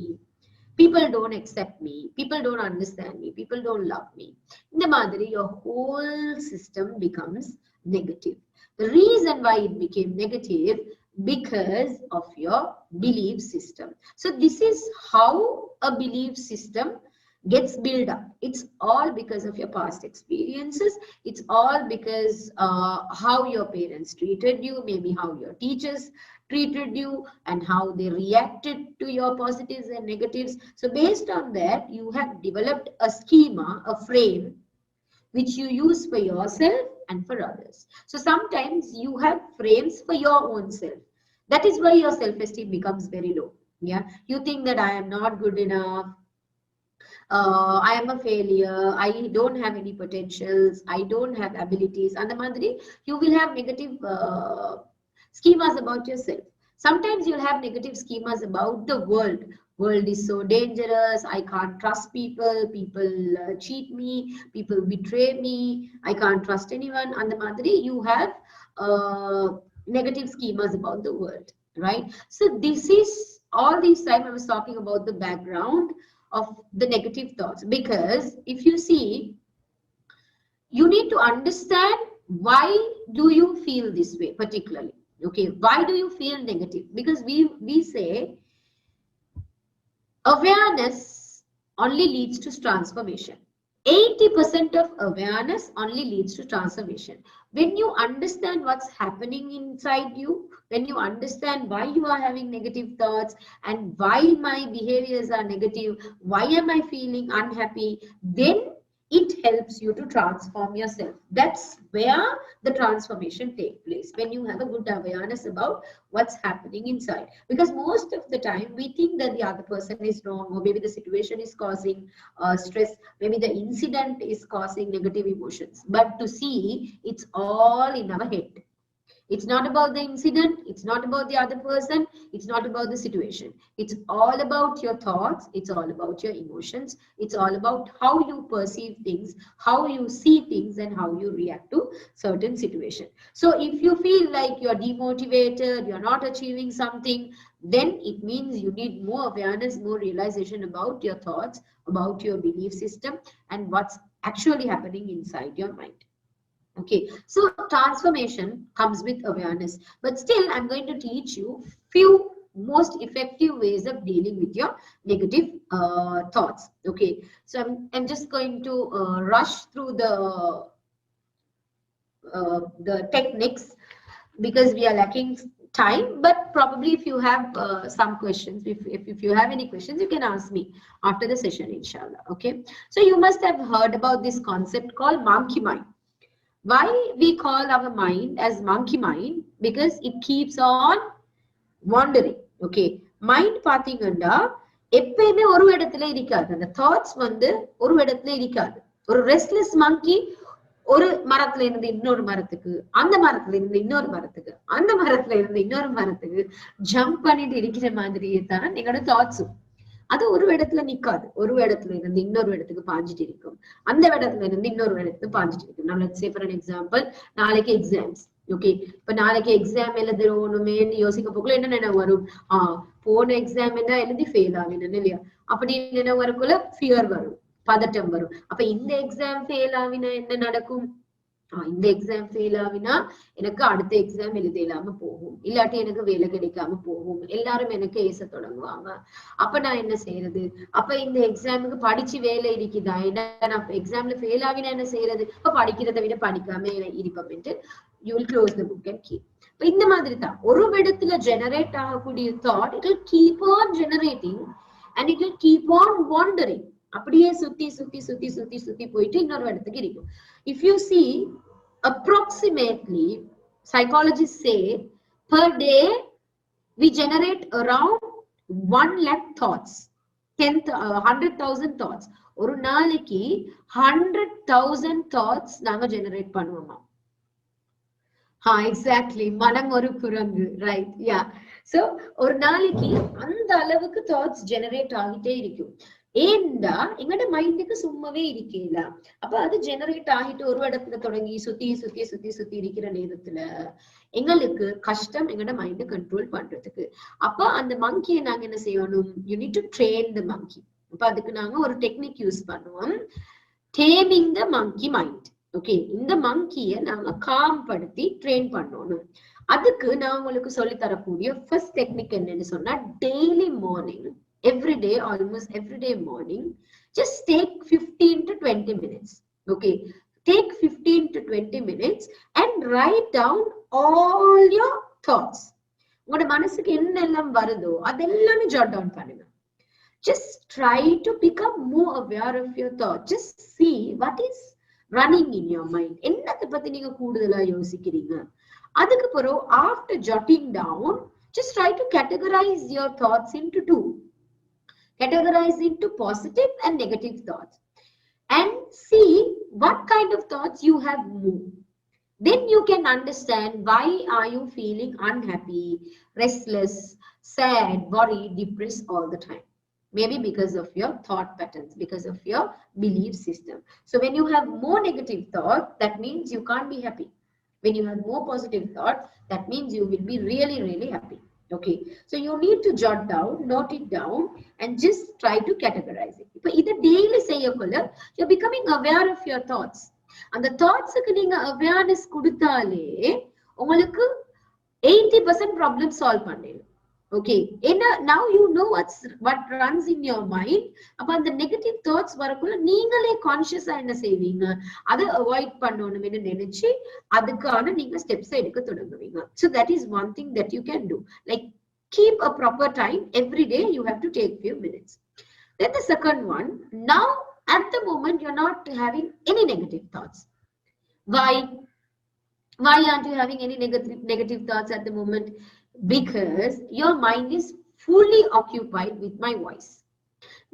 People don't accept me. People don't understand me. People don't love me. In the madri, your whole system becomes negative. The reason why it became negative because of your belief system. So this is how a belief system gets built up. It's all because of your past experiences. It's all because how your parents treated you, maybe how your teachers treated you, and how they reacted to your positives and negatives. So based on that, you have developed a schema, a frame, which you use for yourself and for others. So sometimes you have frames for your own self. That is why your self-esteem becomes very low. Yeah, you think that I am not good enough, I am a failure, I don't have any potentials, I don't have abilities. And the madri, you will have negative schemas about yourself. Sometimes you'll have negative schemas about the world. World is so dangerous, I can't trust people, people cheat me, people betray me, I can't trust anyone. And the madri, you have negative schemas about the world, right? So this is all these time I was talking about the background of the negative thoughts, because if you see, you need to understand why do you feel this way particularly. Okay, why do you feel negative? Because we say awareness only leads to transformation. 80% of awareness only leads to transformation. When you understand what's happening inside you, when you understand why you are having negative thoughts and why my behaviors are negative, why am I feeling unhappy, then it helps you to transform yourself. That's where the transformation takes place, when you have a good awareness about what's happening inside. Because most of the time we think that the other person is wrong, or maybe the situation is causing stress, maybe the incident is causing negative emotions, but to see, it's all in our head. It's not about the incident, it's not about the other person, it's not about the situation. It's all about your thoughts, it's all about your emotions, it's all about how you perceive things, how you see things, and how you react to certain situations. So if you feel like you're demotivated, you're not achieving something, then it means you need more awareness, more realization about your thoughts, about your belief system, and what's actually happening inside your mind. Okay, so transformation comes with awareness, but still I'm going to teach you few most effective ways of dealing with your negative thoughts. Okay, so I'm just going to rush through the techniques because we are lacking time, but probably if you have some questions, if you have any questions, you can ask me after the session, inshallah. Okay, so you must have heard about this concept called monkey mind. Why we call our mind as monkey mind? Because it keeps on wandering. Okay, mind பாத்தீங்கன்னா எப்பயுமே ஒரு இடத்துல இருக்காது. அந்த thoughts வந்து ஒரு இடத்துல இருக்காது. ஒரு ரெஸ்ட்லெஸ் மங்கி ஒரு மரத்துல இருந்து இன்னொரு மரத்துக்கு, அந்த மரத்துல இருந்து இன்னொரு மரத்துக்கு, அந்த மரத்துல இருந்து இன்னொரு மரத்துக்கு ஜம்ப் பண்ணிட்டு இருக்கிற மாதிரியே தான் எங்களோட தாட்ஸும். அது ஒரு இடத்துல நிக்காது. ஒரு இடத்துல இருந்து இன்னொரு இடத்துக்கு பாஞ்சிட்டு இருக்கும். அந்த இடத்துல இருந்து இன்னொரு இடத்துக்கு பாஞ்சிட்டு இருக்கும். Now let's say for an example, நாளைக்கு எக்ஸாம்ஸ். ஓகே, இப்ப நாளைக்கு எக்ஸாம் எழுதுறோனுமேன்னு யோசிக்க போக்குள்ள என்ன நினைவு வரும்? போன எக்ஸாம் என்ன எழுதி ஃபெயில் ஆகினேன்னு இல்லையா? அப்படி நினைவு வரக்குள்ள ஃபியர் வரும், பதட்டம் வரும். அப்ப இந்த எக்ஸாம் ஃபெயில் ஆகினா என்ன நடக்கும்? இந்த எக்ஸாம் ஃபெயில் ஆகினா எனக்கு அடுத்த எக்ஸாம் எழுத இல்லாம போகும், இல்லாட்டி எனக்கு வேலை கிடைக்காம போகும், எல்லாரும் எனக்கு ஏச தொடங்குவாங்க. அப்ப நான் என்ன செய்யறது? அப்ப இந்த எக்ஸாமுக்கு படிச்சு வேலை இருக்குதா? என்ன நான் எக்ஸாம்ல ஃபெயில் ஆகினா என்ன செய்யறது? இப்ப படிக்கிறதை விட படிக்காம இருப்போம்ட்டு you will close the book and keep. இப்ப இந்த மாதிரி தான் ஒரு இடத்துல ஜெனரேட் ஆகக்கூடிய thought, it will keep on generating and it will keep on wandering. அப்படியே சுத்தி சுத்தி சுத்தி சுத்தி சுத்தி போயிட்டு இன்னொரு இடத்துக்கு இருக்கும். If you see, approximately psychologists say per day we generate around 1 lakh thoughts, 100,000 thoughts. ஒரு நாளைக்கு 100,000 thoughts நாங்க ஜெனரேட் பண்ணுவோமா? எக்ஸாக்ட்லி, மனம் ஒரு குரங்கு, ரைட்? யா. சோ ஒரு நாளைக்கு அந்த அளவுக்கு தாட்ஸ் ஜெனரேட் ஆகிட்டே இருக்கும். ஏண்டா எங்கட மைண்டுக்கு சும்மாவே இருக்கல. அப்ப அது ஜெனரேட் ஆகிட்டு ஒரு இடத்துல தொடங்கி சுத்தி சுத்தி சுத்தி சுத்தி இருக்கிற நேரத்துல எங்களுக்கு கஷ்டம் எங்கட மைண்ட் கண்ட்ரோல் பண்றதுக்கு. அப்ப அந்த மங்கியை நாங்க என்ன செய்யணும்? You need to train the monkey. அப்ப அதுக்கு நாங்க ஒரு டெக்னிக் யூஸ் பண்ணுவோம், taming the monkey mind. Okay, இந்த மங்கிய நாங்க காம் படுத்தி ட்ரெயின் பண்ணணும். அதுக்கு நான் உங்களுக்கு சொல்லி தரக்கூடிய ஃபர்ஸ்ட் டெக்னிக் என்னன்னு சொன்னா, daily morning, every day, almost every day morning, just take 15 to 20 minutes. Okay, take 15 to 20 minutes and write down all your thoughts. உங்களோட மனசுக்கு என்னெல்லாம் வருதோ அதெல்லாமே jot down பண்ணுங்க. Just try to become more aware of your thoughts. Just see what is running in your mind. என்னத்தை பத்தி நீங்க கூடுதலா யோசிக்கிறீங்க. அதுக்கு பிறகு after jotting down, just try to categorize your thoughts into two. Categorize into positive and negative thoughts and see what kind of thoughts you have more. Then you can understand why are you feeling unhappy, restless, sad, worried, depressed all the time. Maybe because of your thought patterns, because of your belief system. So when you have more negative thought, that means you can't be happy. When you have more positive thought, that means you will be really, really happy. Okay, so you need to jot down, note it down, and just try to categorize it. But either daily say you're becoming aware of your thoughts. And the thoughts awareness kudutale, உங்களுக்கு 80% problem solve பண்ணிடும். Okay, now you know what runs in your mind. அப்ப the negative thoughts வரக்குள்ள நீங்களே கான்ஷியஸா என்ன செய்வீங்க, அதை avoid பண்ணணும்னு நினைச்சு அதுக்கான நீங்க ஸ்டெப்ஸ் எடுக்க தொடங்குவீங்க. So that is one thing that you can do. Like keep a proper time every day. You have to take few minutes. Then the second one, now at the moment you're not having any negative thoughts. Why aren't you having any negative thoughts at the moment? Because your mind is fully occupied with my voice.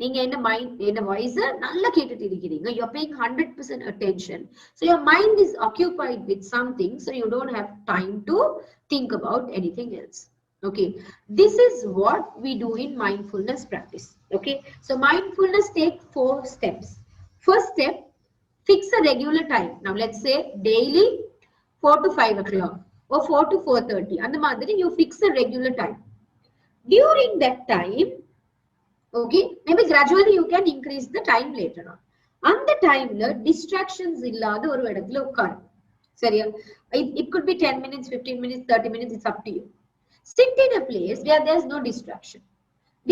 நீங்க என்ன voice நல்லா கேட்டுட்டு இருக்கீங்க. You're paying 100% attention. So your mind is occupied with something, so you don't have time to think about anything else. Okay, this is what we do in mindfulness practice. Okay, so mindfulness take 4 steps. First step, fix a regular time. Now let's say daily 4 to 5 o'clock or 4 to 4:30. And the madri you fix a regular time. During that time, okay, maybe gradually you can increase the time later on. And the time distractions illada oru edathila ukkaru. Seriya, it could be 10 minutes, 15 minutes, 30 minutes, it's up to you. Sit in a place where there's no distraction.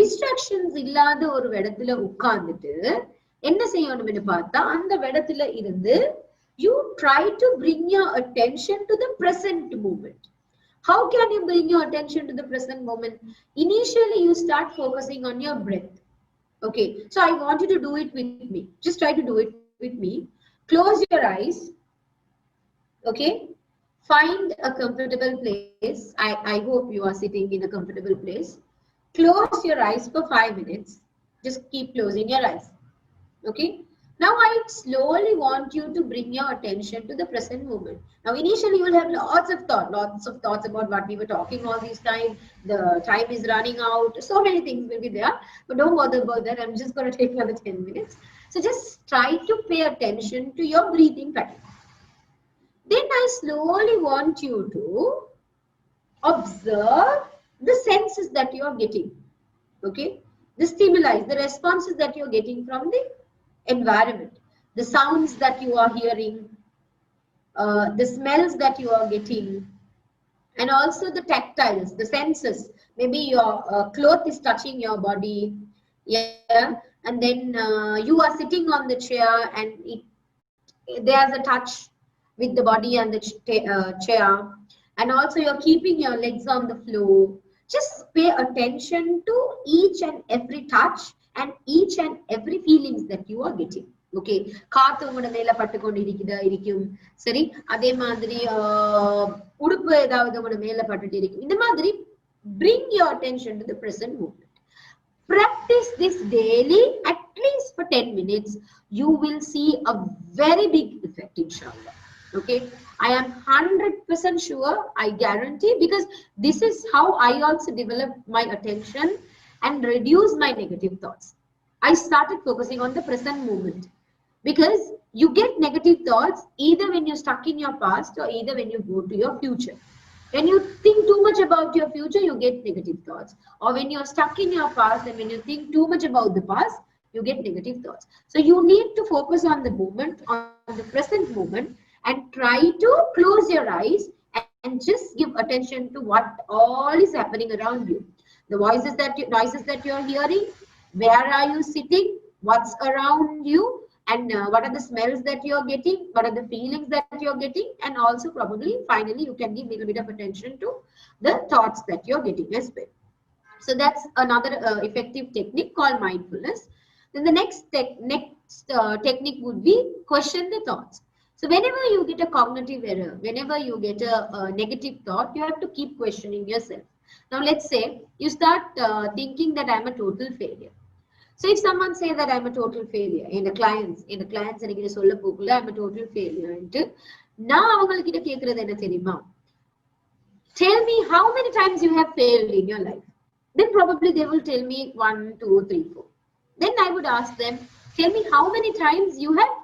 Distractions illada oru edathila ukkandittu enna seiyanumnu paatha andha edathila irundhu you try to bring your attention to the present moment. How can you bring your attention to the present moment? Initially, you start focusing on your breath. Okay, so I want you to do it with me. Just try to do it with me. Close your eyes. Okay, find a comfortable place. I hope you are sitting in a comfortable place. Close your eyes for 5 minutes. Just keep closing your eyes. Okay. Now I slowly want you to bring your attention to the present moment. Now initially you will have lots of thoughts about what we were talking all this time. The time is running out. So many things will be there. But don't bother about that. I'm just going to take another 10 minutes. So just try to pay attention to your breathing pattern. Then I slowly want you to observe the senses that you are getting. Okay. The stimuli, the responses that you're getting from the environment, the sounds that you are hearing, the smells that you are getting, and also the tactiles, the senses. Maybe your cloth is touching your body, yeah, and then you are sitting on the chair and there's a touch with the body and the chair, and also you're keeping your legs on the floor. Just pay attention to each and every touch and each and every feelings that you are getting. Okay, காத்து உங்களோட மேல பட்டுக்கொண்டு இருக்கும். சரி, அதே மாதிரி உடுப்பு ஏதாவது உங்களோட மேல பட்டுட்டு இருக்கும். இந்த மாதிரி bring your attention to the present moment. Practice this daily at least for 10 minutes. You will see a very big effect, inshallah. Okay, I am 100% sure, I guarantee, because this is how I also developed my attention and reduce my negative thoughts. I started focusing on the present moment, because you get negative thoughts either when you're stuck in your past or either when you go to your future. When you think too much about your future, you get negative thoughts. Or when you're stuck in your past and when you think too much about the past, you get negative thoughts. So you need to focus on the moment, on the present moment, and try to close your eyes and just give attention to what all is happening around you. The noises that you're hearing, where are you sitting, what's around you, and what are the smells that you're getting, what are the feelings that you're getting, and also probably finally you can give a little bit of attention to the thoughts that you're getting as well. So that's another effective technique called mindfulness. Then the next technique would be question the thoughts. So whenever you get a cognitive error, whenever you get a negative thought, you have to keep questioning yourself. Now let's say you start thinking that I'm a total failure. So if someone says that I'm a total failure in the clients எனக்கு இத சொல்ல போகல, I'm a total failure ன்ட்டு நான் அவங்க கிட்ட கேக்குறது என்ன தெரியுமா? Tell me how many times you have failed in your life. Then probably they will tell me 1, 2, 3, 4. Then I would ask them, tell me how many times you have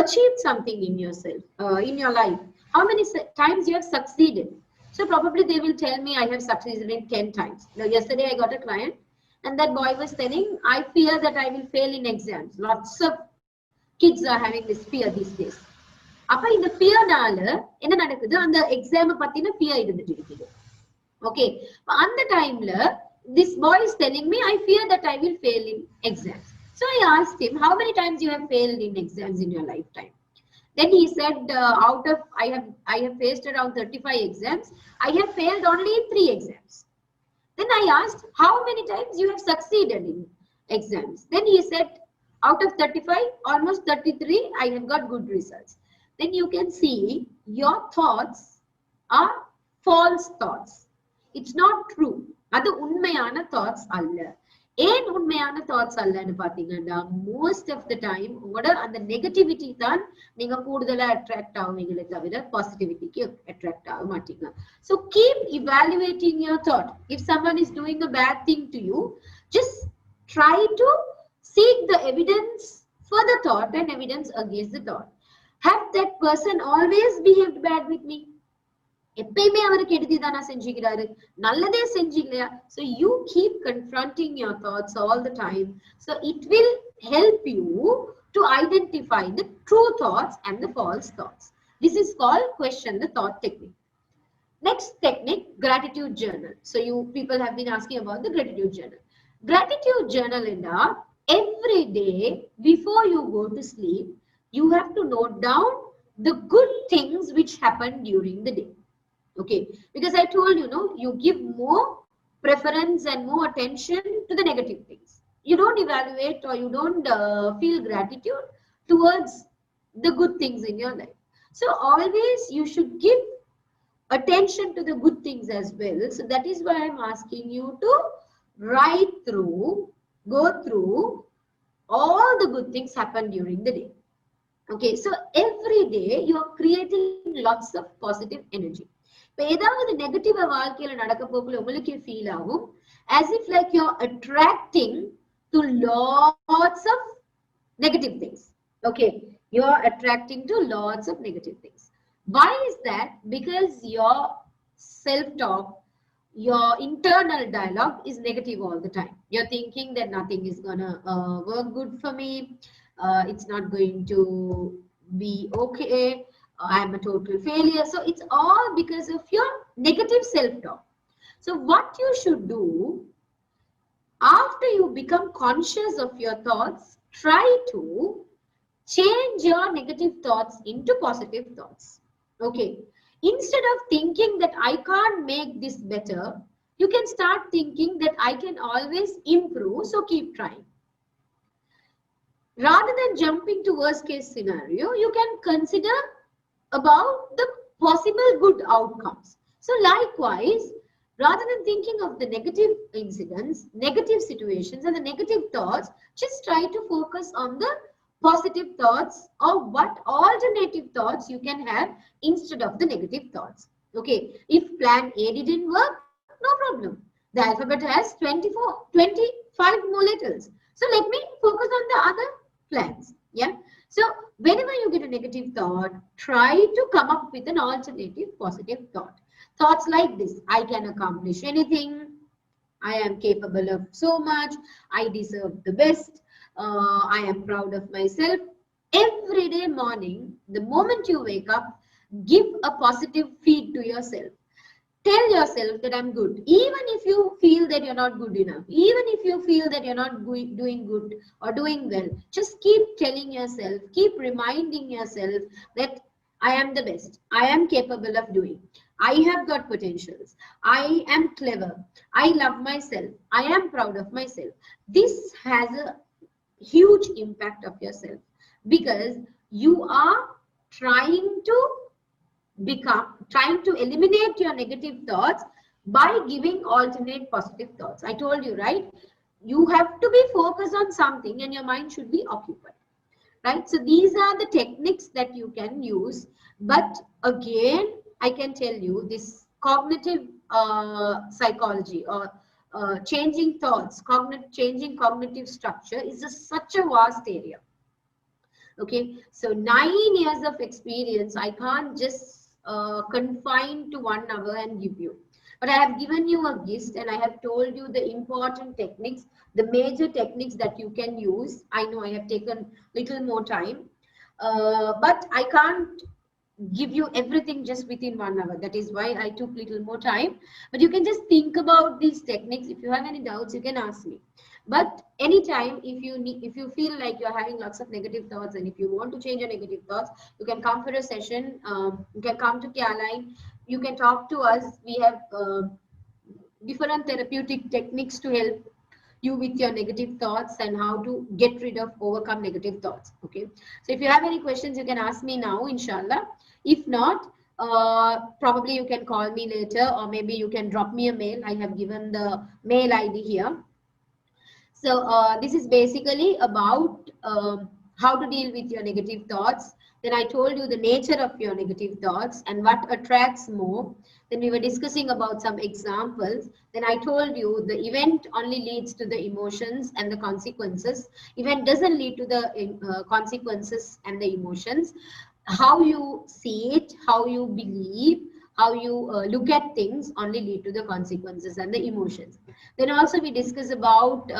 achieved something in yourself, in your life. how many times you have succeeded. So probably they will tell me I have succeeded in 10 times. Now yesterday I got a client and that boy was telling, I fear that I will fail in exams. Lots of kids are having this fear these days. அப்ப இந்த ஃபியர்னால என்ன நடக்குது, அந்த exam பத்தின fear இருந்துட்டு இருக்குது. Okay, அந்த டைம்ல this boy is telling me I fear that I will fail in exams. So I asked him, how many times you have failed in exams in your lifetime? Then he said, out of I have faced around 35 exams, I have failed only in 3 exams. Then I asked, how many times you have succeeded in exams? Then he said, out of 35, almost 33, I have got good results. Then you can see your thoughts are false thoughts. It's not true. அது உண்மையான thoughts அல்ல. ஏன் உண்மையான thoughts அல்லன்னு பாத்தீங்கன்னா, most of the time உங்களோட அந்த negativity தான் நீங்க கூடுதலா அட்ராக்ட் ஆவீங்களே தவிர பாசிட்டிவிட்டிக்கு அட்ராக்ட் ஆக மாட்டீங்க. So keep evaluating your thought. If someone is doing a bad thing to you, just try to seek the evidence for the thought and evidence against the thought. Have that person always behaved bad with me? எப்பயுமே அவர் கெடுதிதானா செஞ்சுக்கிறாரு, நல்லதே செஞ்சீங்களா? So you keep confronting your thoughts all the time. So it will help you to identify the true thoughts and the false thoughts. This is called question the thought technique. Next technique, gratitude journal. So you people have been asking about the gratitude journal. Gratitude journal every day before you go to sleep, you have to note down the good things which happened during the day. Okay, because I told you, no, you give more preference and more attention to the negative things. You don't evaluate or you don't feel gratitude towards the good things in your life. So always you should give attention to the good things as well. So that is why I'm asking you to go through all the good things happen during the day. Okay, so every day you are creating lots of positive energy. ஏதாவது negative வாழ்க்கையில நடக்க போக்குள்ள உங்களுக்கு feel ஆகும் as if like you're attracting to lots of negative things. Okay, you're attracting to lots of negative things. Why is that? Because your self-talk, your internal dialogue is negative all the time. You're thinking that nothing is gonna work good for me, it's not going to be okay, I am a total failure. So it's all because of your negative self-talk. So what you should do, after you become conscious of your thoughts, try to change your negative thoughts into positive thoughts. Okay, instead of thinking that I can't make this better, you can start thinking that I can always improve, so keep trying. Rather than jumping to worst case scenario, you can consider about the possible good outcomes. So likewise, rather than thinking of the negative incidents, negative situations and the negative thoughts, just try to focus on the positive thoughts or what alternative thoughts you can have instead of the negative thoughts. Okay, if plan A didn't work, no problem. The alphabet has 25 more letters. So let me focus on the other plans. Yeah. So whenever you get a negative thought, try to come up with an alternative positive thought. Thoughts like this: I can accomplish anything, I am capable of so much, I deserve the best, I am proud of myself. Every day morning, the moment you wake up, give a positive feed to yourself. Tell yourself that I'm good. Even if you feel that you're not good enough, even if you feel that you're not doing good or doing well, just keep telling yourself, keep reminding yourself that I am the best, I am capable of doing, I have got potentials, I am clever, I love myself, I am proud of myself. This has a huge impact of yourself because you are trying to eliminate your negative thoughts by giving alternate positive thoughts. I told you, right? You have to be focused on something and your mind should be occupied, right? So these are the techniques that you can use. But again, I can tell you this cognitive psychology or changing thoughts, changing cognitive structure is such a vast area. Okay, so 9 years of experience, I can't just confined to 1 hour and give you. But I have given you a gist and I have told you the important techniques, the major techniques that you can use. I know I have taken little more time, but I can't give you everything just within 1 hour. That is why I took little more time. But you can just think about these techniques. If you have any doubts, you can ask me. But anytime, if you feel like you're having lots of negative thoughts, and if you want to change your negative thoughts, you can come for a session. You can come to Careline. You can talk to us. We have different therapeutic techniques to help you with your negative thoughts and how to get rid of overcome negative thoughts. Okay, so if you have any questions, you can ask me now, inshallah. If not, probably you can call me later, or maybe you can drop me a mail. I have given the mail ID here. So this is basically about how to deal with your negative thoughts. Then I told you the nature of your negative thoughts and what attracts more. Then we were discussing about some examples. Then I told you the event only leads to the emotions and the consequences. Event doesn't lead to the consequences and the emotions. How you see it, how you believe, how you look at things only lead to the consequences and the emotions. Then also we discuss about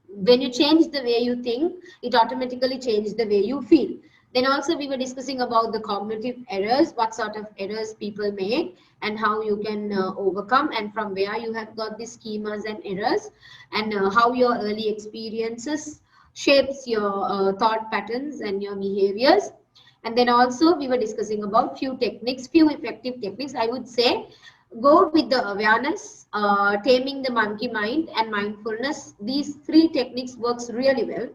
when you change the way you think, it automatically changes the way you feel. Then also we were discussing about the cognitive errors, what sort of errors people make and how you can overcome, and from where you have got these schemas and errors, and how your early experiences shapes your thought patterns and your behaviors. And then also we were discussing about few techniques, few effective techniques. I would say go with the awareness, taming the monkey mind, and mindfulness. These three techniques works really well.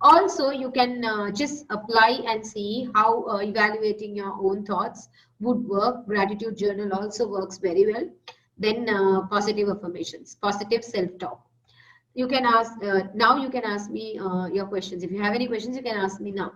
Also, you can just apply and see how evaluating your own thoughts would work. Gratitude journal also works very well. Then positive affirmations, positive self-talk. You can ask now. You can ask me your questions. If you have any questions, you can ask me now.